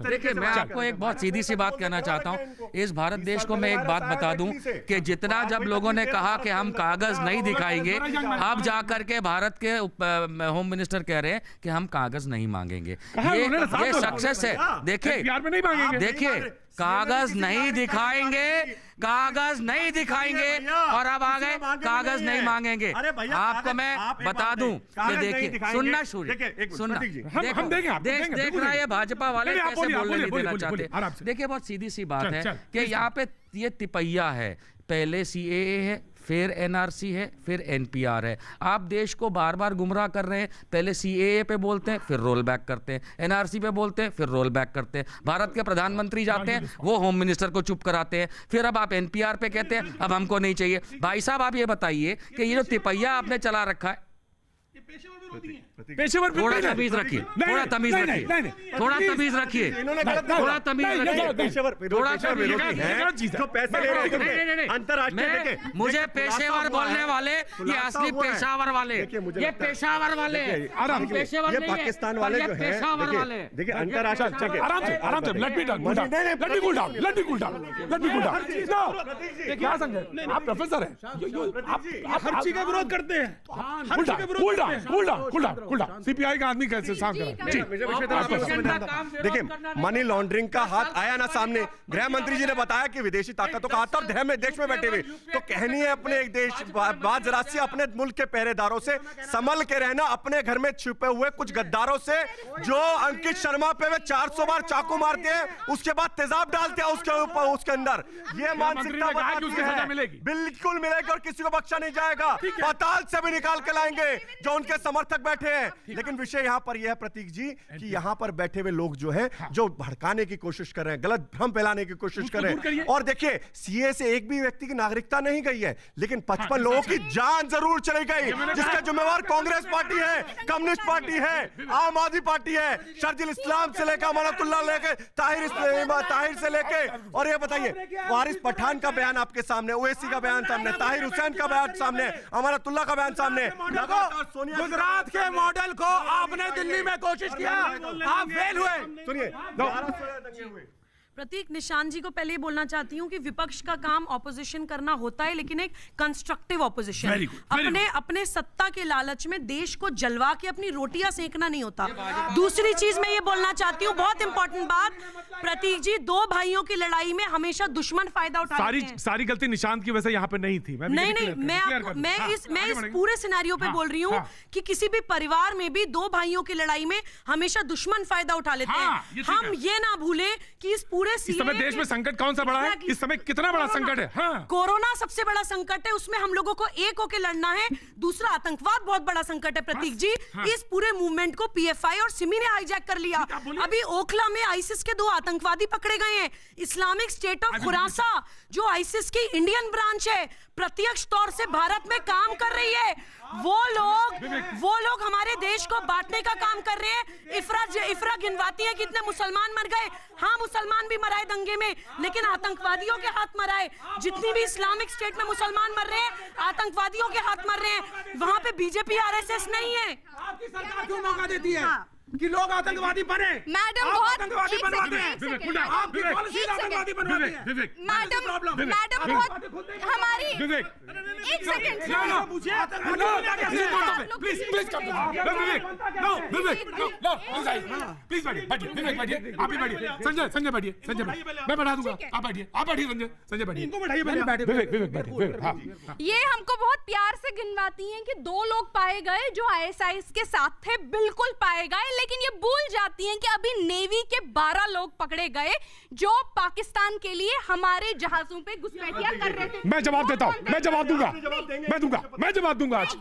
Speaker 2: देखिए, मैं आपको एक बहुत सीधी सी बात कहना चाहता हूँ। इस भारत देश को मैं एक बात बता दूं कि जितना जब लोगों ने कहा कि हम कागज नहीं दिखाएंगे, अब जाकर के भारत के होम मिनिस्टर कह रहे हैं कि हम कागज नहीं मांगेंगे। ये सक्सेस है। देखिए कागज नहीं दिखाएंगे, कागज नहीं दिखाएंगे, और अब आ गए कागज नहीं मांगेंगे। आपको मैं बता दूं कि देखिए, सुनना
Speaker 1: हम
Speaker 2: देख रहा है भाजपा वाले कैसे बोलने नहीं देना चाहते। देखिए बहुत सीधी सी बात है कि यहाँ पे ये तिपैया है, पहले सीएए है, फिर एनआरसी है, फिर एनपीआर है। आप देश को बार बार गुमराह कर रहे हैं। पहले सीएए पे बोलते हैं, फिर रोल बैक करते हैं, एनआरसी पे बोलते हैं, फिर रोल बैक करते हैं। भारत के प्रधानमंत्री जाते हैं, वो होम मिनिस्टर को चुप कराते हैं, फिर अब आप एनपीआर पे कहते हैं अब हमको नहीं चाहिए। भाई साहब आप ये बताइए कि ये जो तिपैया आपने चला रखा है,
Speaker 1: पेशेवर
Speaker 2: थोड़ा तमीज रखिए, थोड़ा तमीज रखिए, थोड़ा तमीज रखिए, थोड़ा तमीज रखिए। मुझे पेशेवर बोलने वाले ये असली पेशावर वाले, ये पेशावर वाले, पेशेवर नहीं है,
Speaker 7: पाकिस्तान वाले जो हैं,
Speaker 2: पेशावर वाले।
Speaker 7: देखिए अंतरराष्ट्रीय
Speaker 1: आराम से लेट मी कूल डाउन। क्या समझे आप प्रोफेसर हैं,
Speaker 4: आप हर चीज का विरोध करते हैं।
Speaker 1: Cool down. सीपीआई का आदमी कैसे शांत
Speaker 7: देखिए, मनी लॉन्ड्रिंग का हाथ आया ना सामने। गृह मंत्री जी ने बताया कि विदेशी ताकतों का हाथ, और देश में बैठे हुए तो कहनी है अपने एक देश बात जरा से अपने मुल्क के पहरेदारों से संभल के रहना, अपने घर में छुपे हुए कुछ गद्दारों से जो अंकित शर्मा पे वे 400 बार चाकू मारते हैं, उसके बाद तेजाब डालते हैं उसके ऊपर, उसके अंदर। ये मानसिकता बिल्कुल मिलेगी और किसी को बख्शा नहीं जाएगा। पाताल से भी निकाल के लाएंगे जो उनके समर्थक बैठे हैं, लेकिन विषय यहाँ पर यह है प्रतीक जी कि यहाँ पर बैठे हुए लोग जो हैं जो भड़काने की कोशिश कर रहे हैं, गलत भ्रम फैलाने की कोशिश कर रहे हैं। और देखिए सीए से एक भी व्यक्ति की नागरिकता नहीं गई है, लेकिन 55 लोगों की जान जरूर चली गई, जिसका जिम्मेवार कांग्रेस पार्टी है, कम्युनिस्ट पार्टी है, आम आदमी पार्टी है, शर्जिल इस्लाम से लेकर अमानतुल्लाह लेके ताहिर से लेके। और ये बताइए वारिस पठान का बयान आपके सामने, ओवैसी का बयान सामने, ताहिर हुसैन का बयान सामने, अमानतुल्लाह का बयान सामने।
Speaker 3: गुजरात के मॉडल को आपने दिल्ली में कोशिश किया, आप फेल हुए।
Speaker 7: सुनिए
Speaker 5: प्रतीक, निशान जी को पहले ही बोलना चाहती हूँ कि विपक्ष का काम ऑपोजिशन करना होता है, लेकिन एक कंस्ट्रक्टिव ऑपोजिशन। अपने सत्ता के लालच में देश को जलवा के अपनी रोटियां सेकना नहीं होता। दूसरी चीज मैं ये बोलना चाहती हूँ, बहुत इंपॉर्टेंट बात, प्रतीक जी, दो भाइयों की लड़ाई में हमेशा दुश्मन फायदा उठाते हैं।
Speaker 1: सारी गलती निशांत की वजह से यहाँ पे नहीं थी।
Speaker 5: मैं इस पूरे सिनेरियो पे बोल रही हूँ कि किसी भी परिवार में भी दो भाइयों की लड़ाई में हमेशा दुश्मन फायदा उठा लेते हैं। हम ये ना भूलें कि इस
Speaker 1: इस समय देश में संकट कौन सा बड़ा है, इस समय कितना बड़ा संकट है।
Speaker 5: कोरोना सबसे बड़ा संकट है, उसमें हम लोगों को एक होके लड़ना है। दूसरा आतंकवाद बहुत बड़ा संकट है प्रतीक जी। इस पूरे मूवमेंट को पीएफआई और सिमी ने हाईजैक कर लिया। अभी ओखला में आईसिस के 2 आतंकवादी पकड़े गए हैं। इस्लामिक स्टेट ऑफ खुरासा जो आईसिस की इंडियन ब्रांच है, प्रत्यक्ष तौर से भारत में काम कर रही है। वो लोग हमारे देश को बांटने का काम कर रहे हैं। इफरा गिनवाती है कितने मुसलमान मर गए। हाँ, मुसलमान भी मराए दंगे में, लेकिन आतंकवादियों के हाथ मराए। जितनी भी इस्लामिक स्टेट में मुसलमान मर रहे हैं, आतंकवादियों के हाथ मर रहे हैं। वहां पे बीजेपी आरएसएस नहीं है।
Speaker 3: आपकी सरकार क्यों मौका देती है कि लोग आतंकवादी बने?
Speaker 6: मैडम
Speaker 3: आप
Speaker 6: बहुत
Speaker 3: आतंकवादी बनवाते हैं। आपकी पॉलिसी आतंकवादी बनवाती है।
Speaker 6: मैडम बहुत हमारी एक सेकंड
Speaker 1: संजय बैठिए, मैं बैठा दूंगा। आप बैठिए संजय बैठिए।
Speaker 6: ये हमको बहुत प्यार से गिनवाती हैं कि 2 लोग पाए गए जो आईएसआईएस के साथ थे, बिल्कुल पाए गए, लेकिन ये भूल जाती हैं कि अभी नेवी के 12 लोग पकड़े गए जो पाकिस्तान के लिए हमारे जहाजों पे घुसपैठियां कर रहे थे।
Speaker 1: मैं जवाब देता हूं, मैं जवाब दूंगा आज।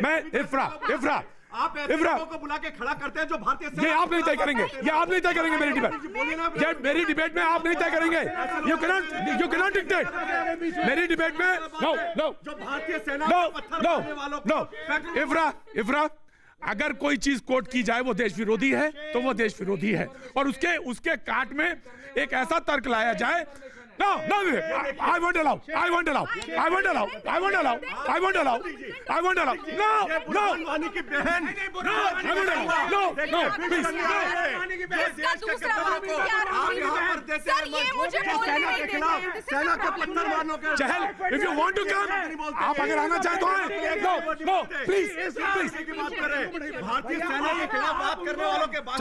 Speaker 1: मैं इफ्रा
Speaker 7: आप ऐसे लोगों को बुला के खड़ा करते हैं जो भारतीय
Speaker 1: ये आप नहीं तय करेंगे, मेरी डिबेट। ये मेरी डिबेट में आप नहीं तय करेंगे। यू कैन नॉट डिक्टेट मेरी डिबेट में। नो
Speaker 7: जो भारतीय सेना
Speaker 1: नो इफ्रा अगर कोई चीज कोट की जाए वो देश विरोधी है तो वो देश विरोधी है, और उसके काट में एक ऐसा तर्क लाया जाए। No, I won't allow.
Speaker 7: सेना के पत्थर मारने के
Speaker 1: चहल, if you want to come, आप अगर आना चाहे तो आए। No, please.
Speaker 7: भारतीय सेना के खिलाफ बात करने वालों के बाद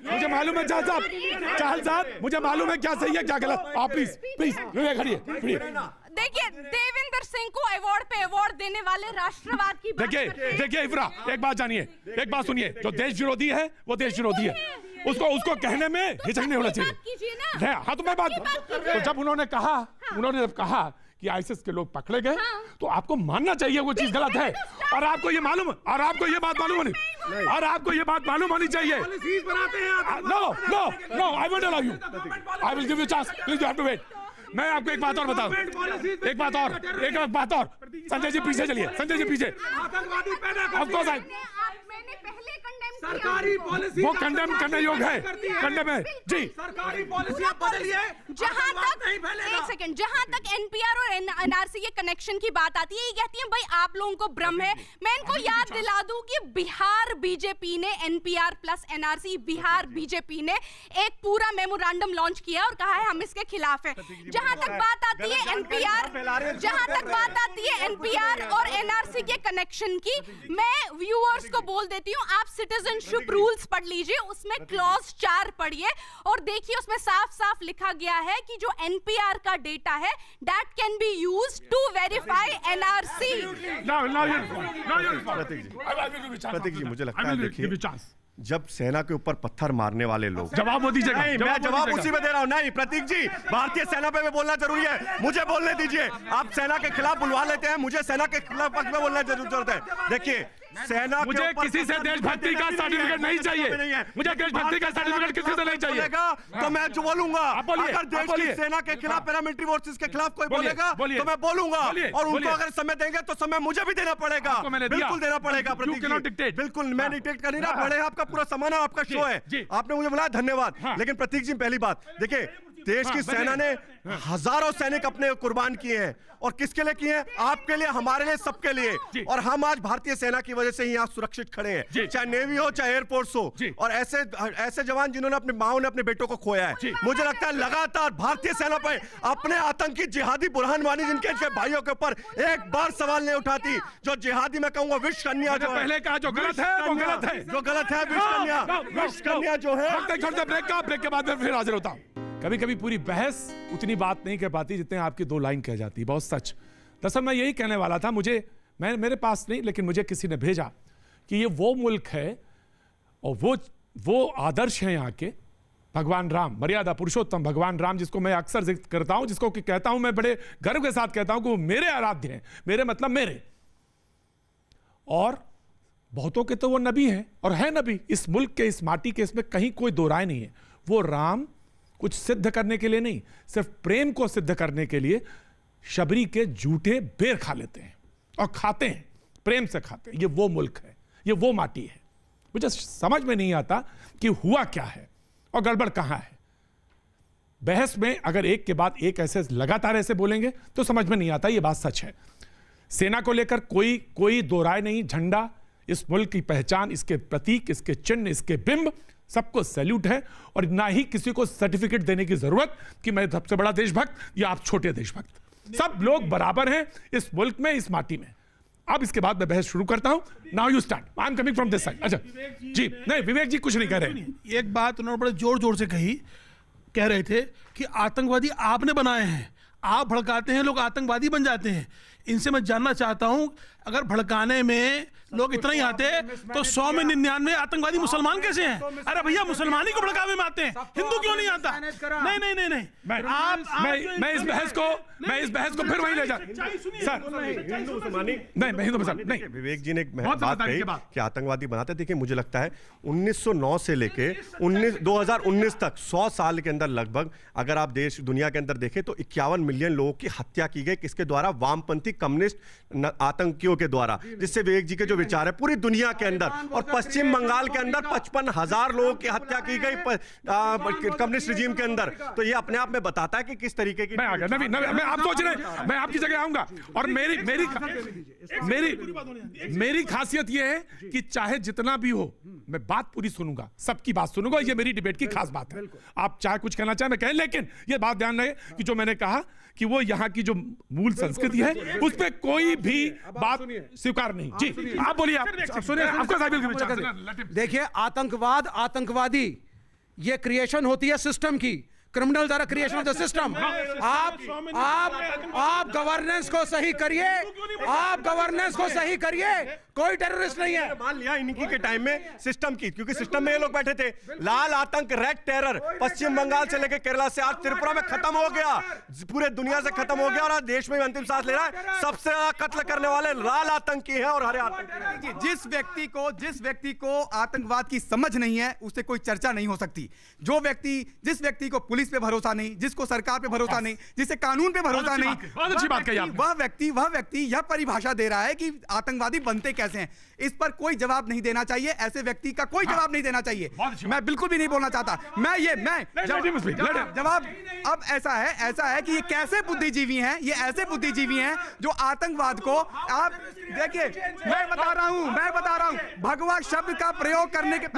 Speaker 1: मुझे मालूम है चाहल साहब, मुझे मालूम है क्या सही है क्या गलत। आप प्लीज खड़िए।
Speaker 6: देखिए, देवेंद्र सिंह को अवार्ड पे अवार्ड देने वाले राष्ट्रवाद की बात
Speaker 1: देखिए इफ्रा, एक बात जानिए, एक बात सुनिए, जो देश विरोधी है वो देश विरोधी है। उसको कहने में हिचक नहीं होना चाहिए। हाँ, तो मैं बात तो जब उन्होंने कहा कि आईएसआईएस के लोग पकड़े गए, तो आपको मानना चाहिए वो चीज गलत है, और आपको ये बात मालूम होनी चाहिए। No, I won't allow you. I will give you chance. Please you have to wait. मैं आपको एक बात और बताऊं, एक बात और। संजय जी पीछे चलिए,
Speaker 3: आतंकवादी पैदा
Speaker 1: ऑफ कोर्स
Speaker 6: मैंने पहले
Speaker 3: सरकारी पॉलिसी
Speaker 1: वो कंडेम करने योग्य है, कंडेम है जी।
Speaker 3: सरकारी पॉलिसी आप बदलिए।
Speaker 6: जहां तक एनपीआर और एनआरसी के कनेक्शन की बात आती है, ये कहती है भाई आप लोगों को भ्रम है। मैं इनको याद दिला दूं कि बिहार बीजेपी ने NPR plus NRC, Bihar BJP ने एक पूरा मेमोरेंडम लॉन्च किया और कहा है हम इसके खिलाफ है। जहां तक बात आती है एनपीआर और एनआरसी के कनेक्शन की, मैं व्यूअर्स को बोल देती हूं, आप सिटीजनशिप रूल्स पढ़ लीजिए, उसमें क्लॉज 4 पढ़िए और देखिए उसमें साफ साफ लिखा गया है कि जो एनपीआर का डेटा है that can be used to verify NRC.
Speaker 7: Prateek ji, मुझे लगता है देखिए जब सेना के ऊपर पत्थर मारने वाले लोग,
Speaker 1: जवाब वो दीजिएगा।
Speaker 7: नहीं, मैं जवाब उसी में दे रहा हूं। नहीं प्रतीक जी, भारतीय सेना पे बोलना जरूरी है, मुझे बोलने दीजिए। आप सेना के खिलाफ बुलवा लेते हैं, मुझे सेना के खिलाफ पक्ष में बोलना जरूरत है। देखिए सेना के
Speaker 1: मुझे
Speaker 7: ऊपर
Speaker 1: किसी से देशभक्ति का सर्टिफिकेट नहीं चाहिए, मुझे देशभक्ति का सर्टिफिकेट किसी से नहीं चाहिए।
Speaker 7: तो मैं जो बोलूंगा,
Speaker 1: बोलिए,
Speaker 7: अगर देश की सेना के खिलाफ, पैरामिलिट्री फोर्सेस के खिलाफ कोई बोलेगा तो मैं बोलूंगा, और उनको अगर समय देंगे तो समय मुझे भी देना पड़ेगा, बिल्कुल देना पड़ेगा। प्रतीक जी बिल्कुल मैं डिक्टेट कर नहीं रहा, बड़े आपका पूरा सम्मान है, आपका शो है, आपने मुझे बुलाया, धन्यवाद। लेकिन प्रतीक जी पहली बात देखिए, देश की सेना ने हजारों सैनिक अपने कुर्बान किए हैं, और किसके लिए किए हैं? आपके लिए, हमारे लिए, सबके लिए। और हम आज भारतीय सेना की वजह से ही यहाँ सुरक्षित खड़े हैं, चाहे नेवी हो चाहे एयरफोर्स हो, और ऐसे जवान जिन्होंने अपने माओ ने अपने बेटों को खोया है। मुझे लगता है लगातार भारतीय सेना पर अपने आतंकी जिहादी बुरहान वानी जिनके भाइयों के ऊपर एक बार सवाल नहीं उठाती, जो जिहादी मैं कहूंगा विष कन्या जो
Speaker 1: पहले कहा जो गलत है वो गलत है,
Speaker 7: जो गलत है विष कन्या जो है।
Speaker 1: ब्रेक के बाद फिर हाजिर होता हूं। कभी कभी पूरी बहस उतनी बात नहीं कह पाती जितने आपकी 2 लाइन कह जाती, बहुत सच। दरअसल मैं यही कहने वाला था, मेरे पास नहीं, लेकिन मुझे किसी ने भेजा कि ये वो मुल्क है और वो आदर्श है यहाँ के, भगवान राम, मर्यादा पुरुषोत्तम भगवान राम, जिसको मैं अक्सर जिक्र करता हूं, जिसको कि कहता हूं, मैं बड़े गर्व के साथ कहता हूं कि वो मेरे आराध्य हैं। मेरे मतलब मेरे, और बहुतों के तो वो नबी हैं, और है नबी इस मुल्क के, इस माटी के, इसमें कहीं कोई दो राय नहीं है। वो राम कुछ सिद्ध करने के लिए नहीं, सिर्फ प्रेम को सिद्ध करने के लिए शबरी के झूठे बेर खा लेते हैं, और खाते हैं, प्रेम से खाते हैं। ये वो मुल्क है, ये वो माटी है। मुझे समझ में नहीं आता कि हुआ क्या है और गड़बड़ कहां है। बहस में अगर एक के बाद एक ऐसे लगातार ऐसे बोलेंगे तो समझ में नहीं आता, ये बात सच है। सेना को लेकर कोई दो राय नहीं। झंडा इस मुल्क की पहचान, इसके प्रतीक, इसके चिन्ह, इसके बिंब, सबको सैल्यूट है, और ना ही किसी को सर्टिफिकेट देने की जरूरत कि मैं सबसे बड़ा देशभक्त या आप छोटे देशभक्त। सब लोग बराबर हैं इस मुल्क में, इस माटी में। अब इसके बाद मैं बहस शुरू करता हूं। Now you start, I am coming from this side. अच्छा जी, नहीं विवेक जी कुछ नहीं कह रहे।
Speaker 4: एक बात उन्होंने बड़े जोर जोर से कही, कह रहे थे कि आतंकवादी आपने बनाए हैं, आप भड़काते हैं, लोग आतंकवादी बन जाते हैं। इनसे मैं जानना चाहता हूं, अगर भड़काने में लोग इतना ही आते तो 100 में 99 आतंकवादी मुसलमान कैसे हैं? अरे भैया, मुसलमान ही को भड़कावे में आते हैं, हिंदू क्यों नहीं आता? नहीं।
Speaker 1: मैं इस बहस को फिर वहीं ले जाता सर। मैं हिंदू मुसलमान नहीं।
Speaker 7: विवेक जी ने एक बात कही कि आतंकवादी बनाते। देखिए मुझे लगता है 1909 से लेके 2019 तक 100 साल के अंदर लगभग, अगर आप देश दुनिया के अंदर देखें तो 51 मिलियन लोगों की हत्या की गई। किसके द्वारा? वामपंथी कम्युनिस्ट आतंकियों के द्वारा, जिससे विवेक जी के जो विचार है पूरी दुनिया के अंदर, और पश्चिम बंगाल के अंदर 55,000 लोगों की हत्या की गई कम्युनिस्ट रिजीम के अंदर। तो ये अपने आप में बताता है कि किस तरीके की।
Speaker 1: मैं आ गया, मैं आप सोच रहे हैं मैं आपकी जगह आऊंगा, और मेरी खासियत ये है कि चाहे जितना भी हो मैं बात पूरी सुनूंगा, सबकी बात सुनूंगा। ये मेरी डिबेट की खास बात है। आप चाहे कुछ कहना चाहे मैं कहें, लेकिन ये बात ध्यान रहे कि जो मैंने कहा कि वो यहाँ की जो मूल संस्कृति है उस पर कोई भी बात स्वीकार नहीं। जी आप बोलिए, आप सुनिए, आपका
Speaker 3: देखिए, आतंकवाद, आतंकवादी, ये क्रिएशन होती है सिस्टम की, क्रिमिनल द्वारा क्रिएशन ऑफ द सिस्टम। आप गवर्नेंस को सही करिए, आप गवर्नेंस को सही करिए। कोई टेररिस्ट नहीं है।
Speaker 7: मान लिया इनकी के टाइम में सिस्टम की, क्योंकि सिस्टम में ये लोग बैठे थे। लाल आतंक, रेड टेरर पश्चिम बंगाल से लेकर केरला से आज त्रिपुरा में खत्म हो गया, पूरे दुनिया से खत्म हो गया, और आज देश में अंतिम सांस ले रहा है। सबसे ज्यादा कत्ल करने वाले लाल आतंकी हैं और हरे आतंकी।
Speaker 8: जिस व्यक्ति को आतंकवाद की समझ नहीं है उससे कोई चर्चा नहीं हो सकती। जिस व्यक्ति को पुलिस पे भरोसा नहीं, जिसको सरकार पे भरोसा नहीं, जिसे कानून पे भरोसा नहीं, वह व्यक्ति यह परिभाषा दे रहा है कि आतंकवादी बनते कैसे हैं। इस पर कोई जवाब नहीं देना चाहिए, ऐसे व्यक्ति का कोई जवाब नहीं देना चाहिए। मैं बिल्कुल भी नहीं बोलना चाहता। जवाब अब ऐसा है कि ये कैसे बुद्धिजीवी हैं, ये ऐसे बुद्धिजीवी हैं जो आतंकवाद को, आप देखिए, मैं बता रहा हूं भगवा शब्द का प्रयोग करने के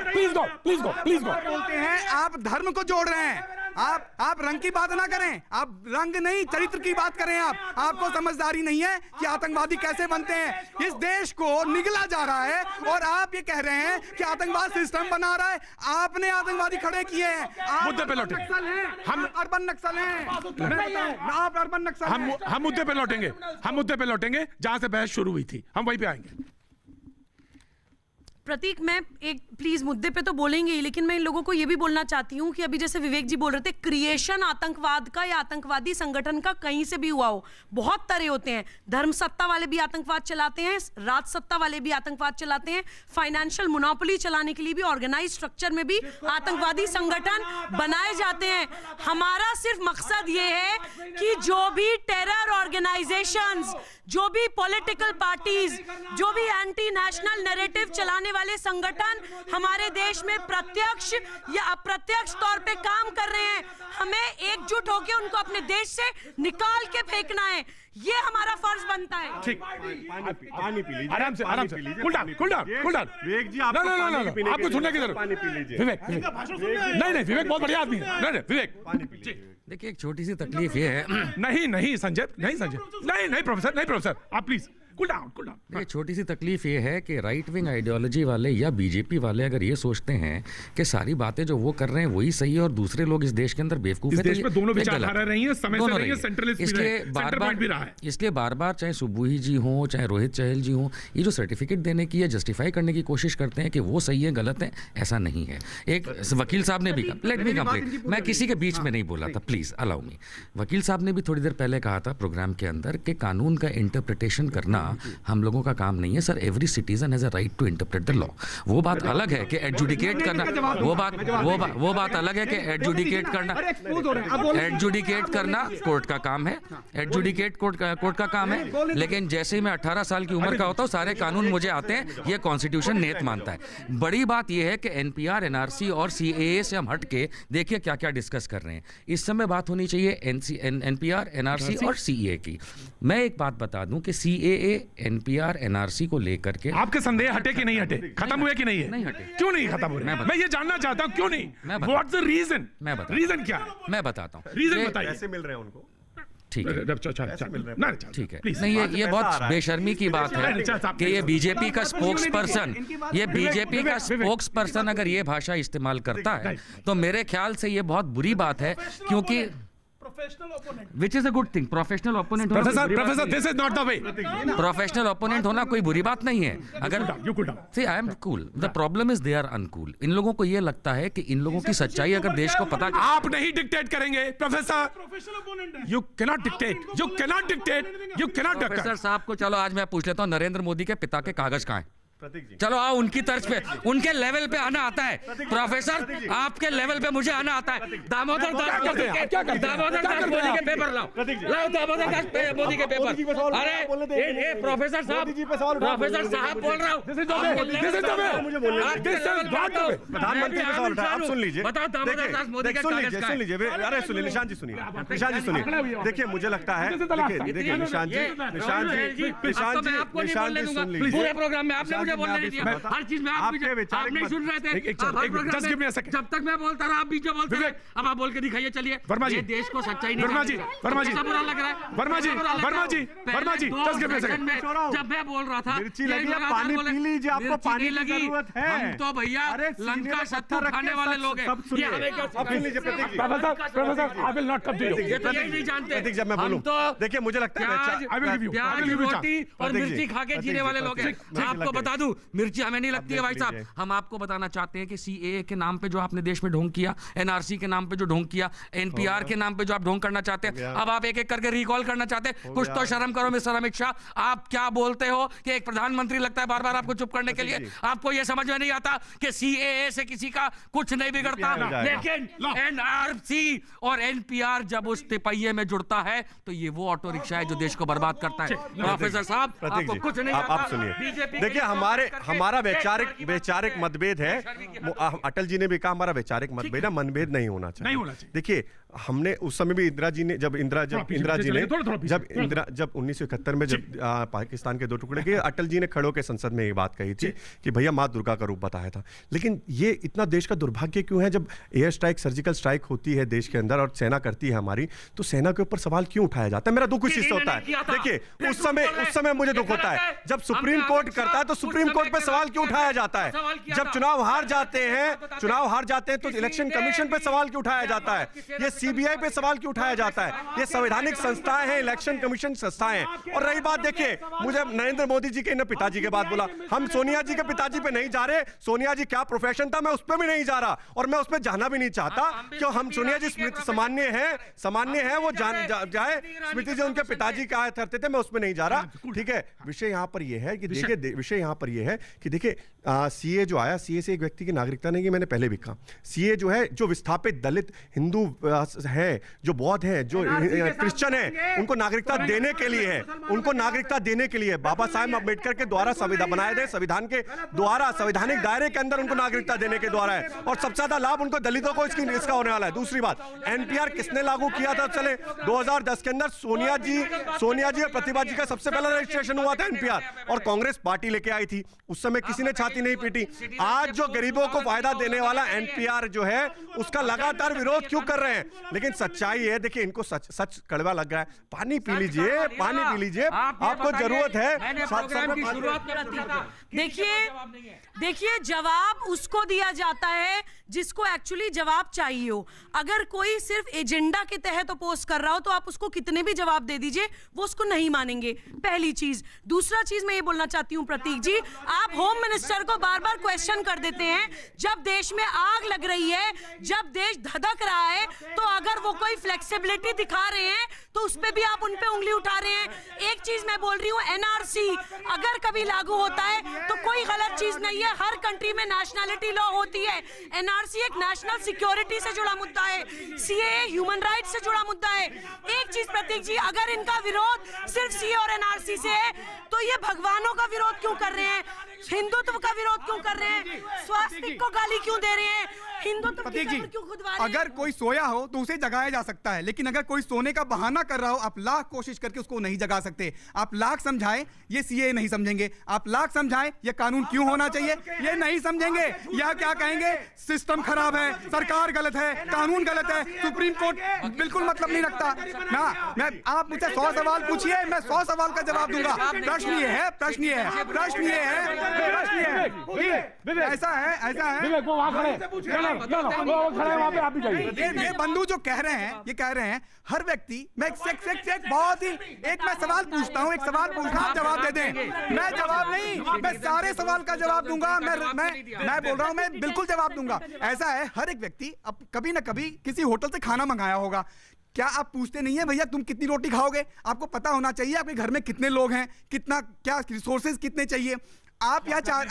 Speaker 8: प्लीज गो बोलते हैं, आप धर्म को जोड़ रहे हैं। आप रंग की बात ना करें, आप रंग नहीं चरित्र की बात करें। आपको समझदारी नहीं है कि आतंकवादी कैसे बनते हैं। इस देश को निगला जा रहा है और आप ये कह रहे हैं कि आतंकवाद सिस्टम बना रहा है। आपने आतंकवादी खड़े किए हैं।
Speaker 1: मुद्दे पे लौटेंगे,
Speaker 8: हम अर्बन नक्सल हैं। आप अर्बन नक्सल हैं।
Speaker 1: हम मुद्दे पे लौटेंगे जहां से बहस शुरू हुई थी, हम वहीं पे आएंगे।
Speaker 5: प्रतीक, मैं एक प्लीज मुद्दे पे तो बोलेंगे ही, लेकिन मैं इन लोगों को ये भी बोलना चाहती हूँ कि अभी जैसे विवेक जी बोल रहे थे, क्रिएशन आतंकवाद का या आतंकवादी संगठन का कहीं से भी हुआ हो, बहुत तरह होते हैं। धर्म सत्ता वाले भी आतंकवाद चलाते हैं, राज सत्ता वाले भी आतंकवाद चलाते हैं, फाइनेंशियल मोनोपोली चलाने के लिए भी ऑर्गेनाइज स्ट्रक्चर में भी आतंकवादी संगठन बनाए जाते हैं। हमारा सिर्फ मकसद ये है कि जो भी टेरर ऑर्गेनाइजेशंस, जो भी पॉलिटिकल पार्टीज, जो भी एंटी नेशनल नैरेटिव चलाने वाले संगठन हमारे देश में प्रत्यक्ष या अप्रत्यक्ष तौर पे काम कर रहे हैं, हमें एकजुट होकर उनको अपने देश से निकाल के फेंकना है। ये हमारा फर्ज बनता है।
Speaker 1: ठीक,
Speaker 7: पानी पी लीजिए,
Speaker 1: आराम से कूल डाउन।
Speaker 7: विवेक जी, आपको पानी पीने
Speaker 1: आपको
Speaker 7: की
Speaker 1: सुनने की
Speaker 7: जरूरत है,
Speaker 1: जरूरत।
Speaker 7: पानी पी लीजिए।
Speaker 1: विवेक, नहीं विवेक बहुत बढ़िया आदमी है। नहीं विवेक,
Speaker 2: देखिए, एक छोटी सी तकलीफ ये है,
Speaker 1: नहीं संजय, नहीं प्रोफेसर, आप प्लीज कूल डाउन।
Speaker 2: देखिए, छोटी सी तकलीफ ये है कि राइट विंग आइडियोलॉजी वाले या बीजेपी वाले अगर ये सोचते हैं कि सारी बातें जो वो कर रहे हैं वही सही है और दूसरे लोग इस देश के अंदर बेवकूफ
Speaker 1: इस
Speaker 2: हैं,
Speaker 1: देश
Speaker 2: तो
Speaker 1: में दोनों
Speaker 2: ये
Speaker 1: विचारधारा
Speaker 2: गलत है।
Speaker 1: रही है, समय से
Speaker 2: दोनों
Speaker 1: रही है,
Speaker 2: रही है।
Speaker 1: सेंट्रलिस्ट भी
Speaker 2: इसलिए
Speaker 1: रहे, सेंटर पॉइंट भी रहा है।
Speaker 2: इसलिए बार बार चाहे सुबुही जी हो, चाहे रोहित चहल जी हो, ये जो सर्टिफिकेट देने की या जस्टिफाई करने की कोशिश करते हैं कि वो सही है गलत है, ऐसा नहीं है। एक वकील साहब ने भी कहा, लेट मी कंप्लीट, मैं किसी के बीच में नहीं बोला था, प्लीज अलाउ मी। वकील साहब ने भी थोड़ी देर पहले कहा था प्रोग्राम के अंदर कि कानून का इंटरप्रिटेशन करना हम लोगों का काम नहीं है। Sir, every citizen has a right to interpret the law. वो बात अलग है कि एडजुडिकेट करना, वो बात अलग है कि एडजुडिकेट करना कोर्ट का काम है, एडजुडिकेट कोर्ट का काम है। लेकिन जैसे ही मैं 18 साल की उम्र का होता हूँ, सारे कानून मुझे आते हैं, ये कॉन्स्टिट्यूशन नियत मानता है। बड़ी बात यह है कि एनपीआर, एनआरसी और सीएए से हम हट के देखिए क्या क्या डिस्कस कर रहे हैं। इस समय बात होनी चाहिए एनपीआर, एनआरसी और सीएए की। मैं एक बात बता दूं कि सीएए, एनपीआर, एनआरसी को लेकर के
Speaker 1: आपके संदेह हटे कि नहीं हटे, खत्म हुए कि नहीं है?
Speaker 2: नहीं हटे।
Speaker 1: क्यों नहीं खत्म हो रहे? मैं ये जानना चाहता हूं क्यों नहीं, व्हाट्स द रीजन? रीजन क्या है?
Speaker 2: मैं बताता हूँ,
Speaker 1: रीजन बताइए।
Speaker 7: कैसे मिल रहे हैं उनको?
Speaker 2: ठीक है,
Speaker 1: ठीक
Speaker 2: है। नहीं, ये बहुत बेशर्मी की बात है कि ये बीजेपी का स्पोक्स पर्सन अगर ये भाषा इस्तेमाल करता है तो मेरे ख्याल से ये बहुत बुरी बात है, क्योंकि which is a good thing. Professional opponent
Speaker 1: professor, this is not the way.
Speaker 2: Professional opponent होना कोई बुरी बात नहीं है। अगर she I am cool, the problem is they are uncool. इन लोगों को ये लगता है कि इन लोगों की सच्चाई अगर देश को पता,
Speaker 1: आप नहीं डिक्टेट करेंगे professor, you cannot dictate.
Speaker 2: Professor साहब को चलो आज मैं पूछ लेता हूँ, नरेंद्र मोदी के पिता के कागज कहाँ हैं? चलो आओ, उनकी तर्ज पे, उनके लेवल पे आना आता है। प्रोफेसर, आपके लेवल पे मुझे आना आता है। दामोदर दास मोदी के पेपर लाओ, दामोदर दास मोदी के पेपर। अरे प्रोफेसर साहब बोल रहा हूँ,
Speaker 7: प्रधानमंत्री पे सवाल उठाया, आप सुन लीजिए।
Speaker 2: बताओ, दामोदर दास मोदी के कागज कहाँ हैं?
Speaker 7: सुनिए, अरे सुनिए, निशांत जी सुनिए। देखिए, मुझे लगता है, देखिए निशांत जी सुन लीजिए।
Speaker 2: पूरे प्रोग्राम में आपने मुझे बोलने नहीं दिया, हर चीज में आप नहीं सुन रहे थे। जब तक मैं बोलता रहा आप बीच में बोलते रहे। अब आप बोल के दिखाइए, चलिए।
Speaker 1: वर्मा जी,
Speaker 2: देश को सच्चाई नहीं,
Speaker 1: वर्मा जी,
Speaker 2: बुरा लग रहा है।
Speaker 1: वर्मा जी,
Speaker 2: जब मैं बोल रहा था
Speaker 7: मिर्ची लगी है, पानी पी लीजिए, आपको पानी की जरूरत है।
Speaker 2: हम तो भैया लंका सत्तू खाने वाले लोग हैं।
Speaker 1: Professor, I will not come to you.
Speaker 2: ये नहीं जानते।
Speaker 7: जब मैं बोलूं, देखिए मुझे लगता है
Speaker 2: प्याज, रोटी और मिर्ची खा के जीने वाले लोग हैं। आपको बता दूं, मिर्ची हमें नहीं लगती है भाई साहब। हम आपको बताना चाहते हैं कि सीएए के नाम पे जो आपने देश में ढोंग किया, एनआरसी के नाम पे जो ढोंग किया, एनपीआर के नाम पे जो आप ढोंग करना चाहते हैं, अब आप एक एक करके रिकॉल करना चाहते हैं। कुछ तो शर्म करो मिस्टर अमित शाह। आप क्या बोलते हो कि एक प्रधानमंत्री लगता है बार बार आपको चुप करने के लिए? आपको यह समझ में नहीं आता कि सीएए से किसी का कुछ नहीं बिगड़ता, लेकिन एनआरसी और एनपीआर जब उस तिपहिये में जुड़ता है तो ये वो ऑटो रिक्शा है जो देश को बर्बाद करता है। प्रोफेसर साहब, आपको कुछ नहीं आता।
Speaker 7: आप सुनिए, देखिए हमारा वैचारिक मतभेद है। अटल जी ने भी कहा हमारा वैचारिक मतभेद है, मनभेद नहीं होना चाहिए। देखिए, हमने उस समय भी इंदिरा जी ने जब 1971 में जब पाकिस्तान के दो टुकड़े किए, अटल जी ने खड़े होकर संसद में ये बात कही थी कि भैया माँ दुर्गा का रूप बताया था। लेकिन ये इतना देश का दुर्भाग्य क्यों है, जब एयर स्ट्राइक, सर्जिकल स्ट्राइक होती है देश के अंदर और सेना करती है हमारी, तो सेना के ऊपर सवाल क्यों उठाया जाता है? मेरा दुख इस चीज से होता है। देखिए, उस समय मुझे दुख होता है जब सुप्रीम कोर्ट करता है, तो सुप्रीम सुप्रीम कोर्ट पे सवाल क्यों उठाया जाता है? जब चुनाव हार जाते हैं तो इलेक्शन कमीशन पे सवाल क्यों उठाया जाता है? ये सीबीआई पे सवाल क्यों उठाया जाता है? ये संवैधानिक संस्थाएं हैं, इलेक्शन कमीशन संस्थाएं हैं। और रही बात, देखिए, मुझे नरेंद्र मोदी जी के इन पिताजी के बात बोला, हम सोनिया जी के पिताजी पे नहीं जा रहे। सोनिया जी क्या प्रोफेशन था, मैं उस पर भी नहीं जा रहा, और मैं उसमें जाना भी नहीं चाहता। क्यों? हम सोनिया जी सामान्य है, वो जाए। स्मृति जी उनके पिताजी क्या करते थे, मैं उसमें नहीं जा रहा। ठीक है, विषय यहां पर यह है कि देखिए, विषय यहां पर यह है कि देखिए, सीए जो आया, सीए से एक व्यक्ति की नागरिकता नहीं, मैंने पहले भी कहा। सीए जो है, जो विस्थापित दलित हिंदू है, जो बौद्ध है, जो क्रिश्चियन है, उनको नागरिकता देने के लिए है। उनको नागरिकता देने के लिए बाबा साहेब अम्बेडकर के द्वारा संविधान बनाए गए, संविधान के द्वारा, संवैधानिक दायरे के अंदर उनको नागरिकता देने के द्वारा है। और सबसे ज्यादा लाभ उनको दलितों को इसका होने वाला है। दूसरी बात, एनपीआर किसने लागू किया था? चले 2010 के अंदर सोनिया जी और प्रतिभा जी का सबसे पहला रजिस्ट्रेशन हुआ था एनपीआर, और कांग्रेस पार्टी लेके आई थी। उस समय किसी ने छाती नहीं पीटी। आज जो गरीबों को फायदा देने वाला एनपीआर जो है, उसका लगातार विरोध क्यों कर रहे हैं? लेकिन सच्चाई है, देखिए, इनको सच कड़वा लग रहा है। पानी पी लीजिए, पानी पी लीजिए, आपको जरूरत है।
Speaker 5: देखिए, जवाब उसको दिया जाता है जिसको एक्चुअली जवाब चाहिए हो। अगर कोई सिर्फ एजेंडा के तहत अपोज कर रहा हो तो आप उसको कितने भी जवाब दे दीजिए, वो उसको नहीं मानेंगे। पहली चीज। दूसरा चीज मैं ये बोलना चाहती हूँ, प्रतीक जी, आप होम मिनिस्टर को बार बार क्वेश्चन कर देते हैं। जब देश में आग लग रही है, जब देश धधक रहा है, तो अगर वो कोई फ्लेक्सिबिलिटी दिखा रहे हैं तो उस पे भी आप उन पे उंगली उठा रहे हैं। एक चीज मैं बोल रही हूँ, एनआरसी अगर कभी लागू होता है तो कोई गलत चीज नहीं है। हर कंट्री में नेशनैलिटी लॉ होती है। एनआरसी एक नेशनल सिक्योरिटी से जुड़ा मुद्दा है, सीएए ह्यूमन राइट्स से जुड़ा मुद्दा है। एक चीज प्रतीक जी, अगर इनका विरोध सिर्फ सीए और एनआरसी से है तो ये भगवानों का विरोध क्यों कर रहे हैं? हिंदुत्व का विरोध क्यों कर रहे हैं? स्वास्तिक को गाली क्यों दे रहे हैं? हिंदुत्व की कब्र क्यों खुदवा रहे हैं?
Speaker 8: अगर कोई सोया हो तो उसे जगाया जा सकता है, लेकिन अगर कोई सोने का बहाना कर रहा हो, आप लाख कोशिश करके उसको नहीं जगा सकते। आप लाख समझाएं, ये सीए नहीं समझेंगे। आप लाख समझाएं, ये कानून क्यों होना चाहिए, ये नहीं समझेंगे। यह क्या कहेंगे? सिस्टम खराब है, सरकार गलत है, कानून गलत है, सुप्रीम कोर्ट बिल्कुल मतलब नहीं रखता ना। मैं आप मुझसे 100 सवाल पूछिए, मैं 100 सवाल का जवाब दूंगा। प्रश्न ये है, ऐसा है।
Speaker 1: वो वहां खड़े,
Speaker 8: ये बंधु जो कह रहे हैं, ये कह रहे हैं हर व्यक्ति, मैं बहुत ही एक मैं सवाल पूछता हूं, आप जवाब दे दें। मैं जवाब नहीं, मैं सारे सवाल का जवाब दूंगा। मैं बोल रहा हूं, मैं बिल्कुल जवाब दूंगा। ऐसा है, हर एक व्यक्ति अब कभी ना कभी किसी होटल से खाना मंगाया होगा। क्या आप पूछते नहीं है, भैया तुम कितनी रोटी खाओगे? आपको पता होना चाहिए आपके घर में कितने लोग हैं, कितना क्या रिसोर्सेज कितने चाहिए। आप यह चाह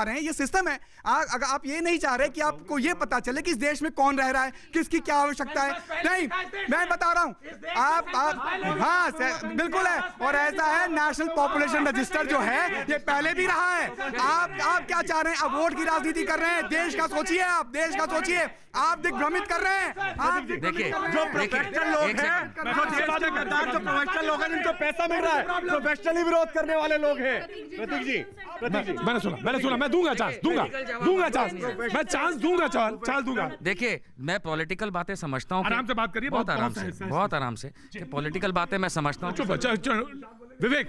Speaker 8: रहे हैं, ये सिस्टम है। अगर आप ये नहीं चाह रहे कि आपको ये पता चले कि इस देश में कौन रह रहा है, किसकी क्या आवश्यकता है। नहीं, मैं बता रहा हूं, आप हाँ बिल्कुल है। और ऐसा है, नेशनल पॉपुलेशन रजिस्टर जो है, ये पहले भी रहा है। आप क्या चाह रहे हैं? आप वोट की राजनीति कर रहे हैं। देश का सोचिए, आप देश का सोचिए। आप दिग्भ्रमित कर रहे हैं।
Speaker 2: देखिए,
Speaker 7: जो प्रोफेशनल लोग हैं, जो प्रोफेशनल लोग हैं, जिनको पैसा मिल रहा है, प्रोफेशनली विरोध करने वाले लोग हैं। प्रतीक जी,
Speaker 1: मैंने सुना, मैं दूंगा चांस, मैं चांस दूंगा।
Speaker 2: देखिए, मैं पॉलिटिकल बातें समझता हूँ।
Speaker 1: आराम से बात करिए,
Speaker 2: बहुत आराम से पॉलिटिकल बातें मैं समझता हूँ।
Speaker 1: विवेक,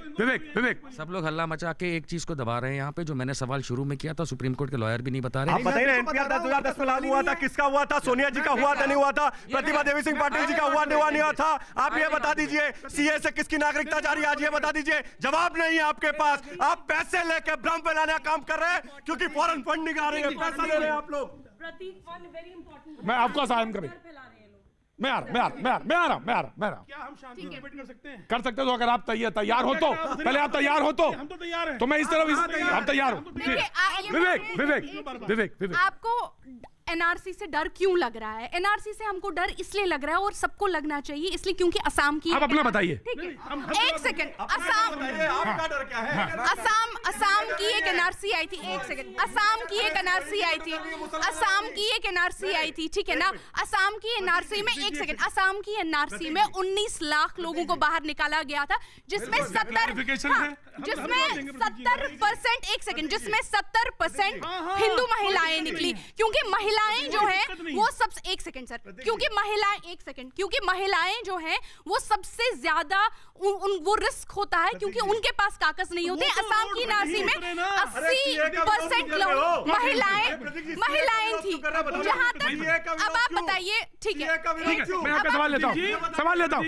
Speaker 2: सब लोग हल्ला मचा के एक चीज को दबा रहे हैं यहाँ पे, जो मैंने सवाल शुरू में किया था, सुप्रीम कोर्ट के लॉयर भी नहीं बता रहे।
Speaker 7: आप बताइए, एनपीआर 2010 में लागू हुआ था, किसका हुआ था? सोनिया जी का हुआ था, नहीं हुआ था? प्रतिभा देवी सिंह पाटिल जी का हुआ नहीं हुआ था? आप ये बता दीजिए। सीए से किसकी नागरिकता जा रही है, आज ये बता दीजिए। जवाब नहीं है आपके पास। आप पैसे लेके भ्रम फैलाने का काम कर रहे हैं, क्योंकि फॉरेन फंड निकाल रहे हैं, पैसा ले रहे हैं आप लोग।
Speaker 1: मैं आपको असाइन करें, मैं आ रहा।
Speaker 4: क्या हम शांति से डिबेट कर सकते हैं?
Speaker 1: कर सकते हो, अगर आप तैयार हो तो। पहले आप तैयार हो तो।
Speaker 4: हम तो तैयार हैं।
Speaker 1: तो मैं इस तरफ आप तैयार हो। विवेक,
Speaker 6: आपको एनआरसी से डर क्यों लग रहा है? एनआरसी से हमको डर इसलिए लग रहा है, और सबको लगना चाहिए, इसलिए क्योंकि असम की,
Speaker 1: आप अपना बताइए।
Speaker 6: ठीक है, एक सेकंड।
Speaker 7: आपका डर क्या है?
Speaker 6: असम की एक एनआरसी आई थी। एक सेकंड, असम की एक एनआरसी आई थी, ठीक है ना? असम की एनआरसी में, एक सेकंड, असम की एनआरसी में 19 लाख लोगों को बाहर निकाला गया था, जिसमें 70%, एक सेकंड, जिसमें 70% हिंदू महिलाएं निकली, क्योंकि महिलाएं जो है वो सबसे, एक सेकंड सर, क्योंकि महिलाएं जो है वो सबसे ज्यादा वो रिस्क होता है, क्योंकि उनके पास कागज नहीं होते। असम की एनआरसी में 80% लोग महिलाएं थी। जहां तक अब आप बताइए, ठीक है,
Speaker 1: मैं आपका सवाल लेता हूं,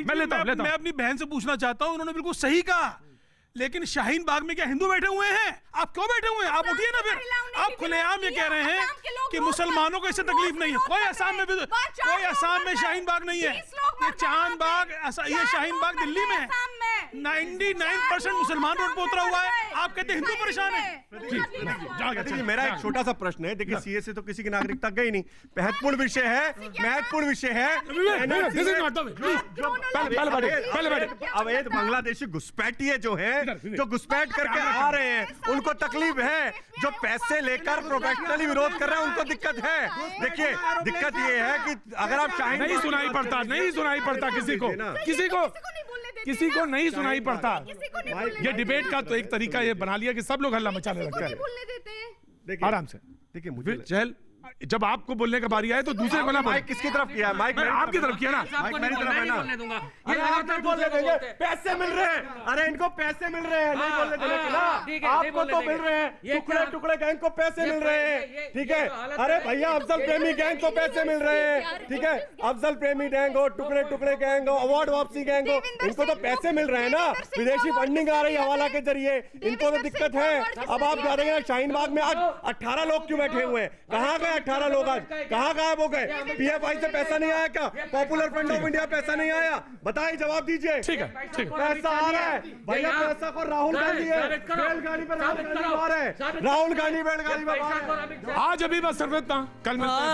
Speaker 1: मैं लेता हूं।
Speaker 4: मैं अपनी बहन से पूछना चाहता हूं, उन्होंने बिल्कुल सही कहा, लेकिन शाहीन बाग में क्या हिंदू बैठे हुए हैं? आप क्यों बैठे हुए हैं? आप उठिए ना फिर। आप खुलेआम ये कह रहे हैं कि मुसलमानों को इससे तकलीफ नहीं है। कोई असम में शाहीन बाग नहीं है। ये चांद बाग, ये शाहीन बाग दिल्ली में है। 99% मुसलमान रोड पर उतरा हुआ है। आप कहते हैं हिंदू परेशान है।
Speaker 7: देखिए मेरा एक छोटा सा प्रश्न है, देखिए सीए से तो किसी की नागरिकता गई नहीं, महत्वपूर्ण विषय है अवैध बांग्लादेशी घुसपैठिए जो है, जो घुसपैठ करके आ रहे हैं, उनको तकलीफ है। जो पैसे लेकर प्रोफेशनली विरोध कर रहे हैं उनको दिक्कत है। देखिए दिक्कत ये है कि अगर आप चाहें
Speaker 1: नहीं सुनाई पड़ता किसी को नहीं सुनाई पड़ता। ये डिबेट का तो एक तरीका ये बना लिया कि सब लोग हल्ला मचाने लगते हैं। आराम से
Speaker 7: देखिए मुझे
Speaker 1: चहल, जब आपको बोलने का बारी आए तो दूसरे को ना बोले।
Speaker 7: माइक किसकी तरफ किया? माइक
Speaker 1: आपकी तरफ किया ना।
Speaker 7: माइक मेरी तरफ है ना। अरे आप नहीं बोलने देंगे, पैसे मिल रहे हैं। अरे इनको पैसे मिल रहे हैं, नहीं बोलने देंगे ना। आपको तो मिल रहे हैं, टुकड़े टुकड़े गैंग को पैसे मिल रहे हैं, ठीक है। अरे भैया अफजल प्रेमी गैंग को पैसे मिल रहे हैं, ठीक है। अफजल प्रेमी गैंग हो, टुकड़े टुकड़े गैंग हो, अवार्ड वापसी गैंग हो, इनको तो पैसे मिल रहे हैं ना। विदेशी फंडिंग आ रही है हवाला के जरिए, इनको तो दिक्कत है। अब आप जा रहे हैं शाहीन बाग में, आज 18 लोग क्यों बैठे हुए हैं? कहाँ गए 18 लोग? आज कहाँ गायब हो गए? पीएफआई से पैसा नहीं आया क्या? पॉपुलर फ्रंट ऑफ इंडिया पैसा नहीं आया? बताइए, जवाब दीजिए।
Speaker 1: ठीक है
Speaker 7: पैसा आ रहा है भैया, पैसा को राहुल गांधी है बैलगाड़ी पर, राहुल गांधी बैलगाड़ी में।
Speaker 1: आज अभी बस सिर्फ इतना, कल मिलते हैं।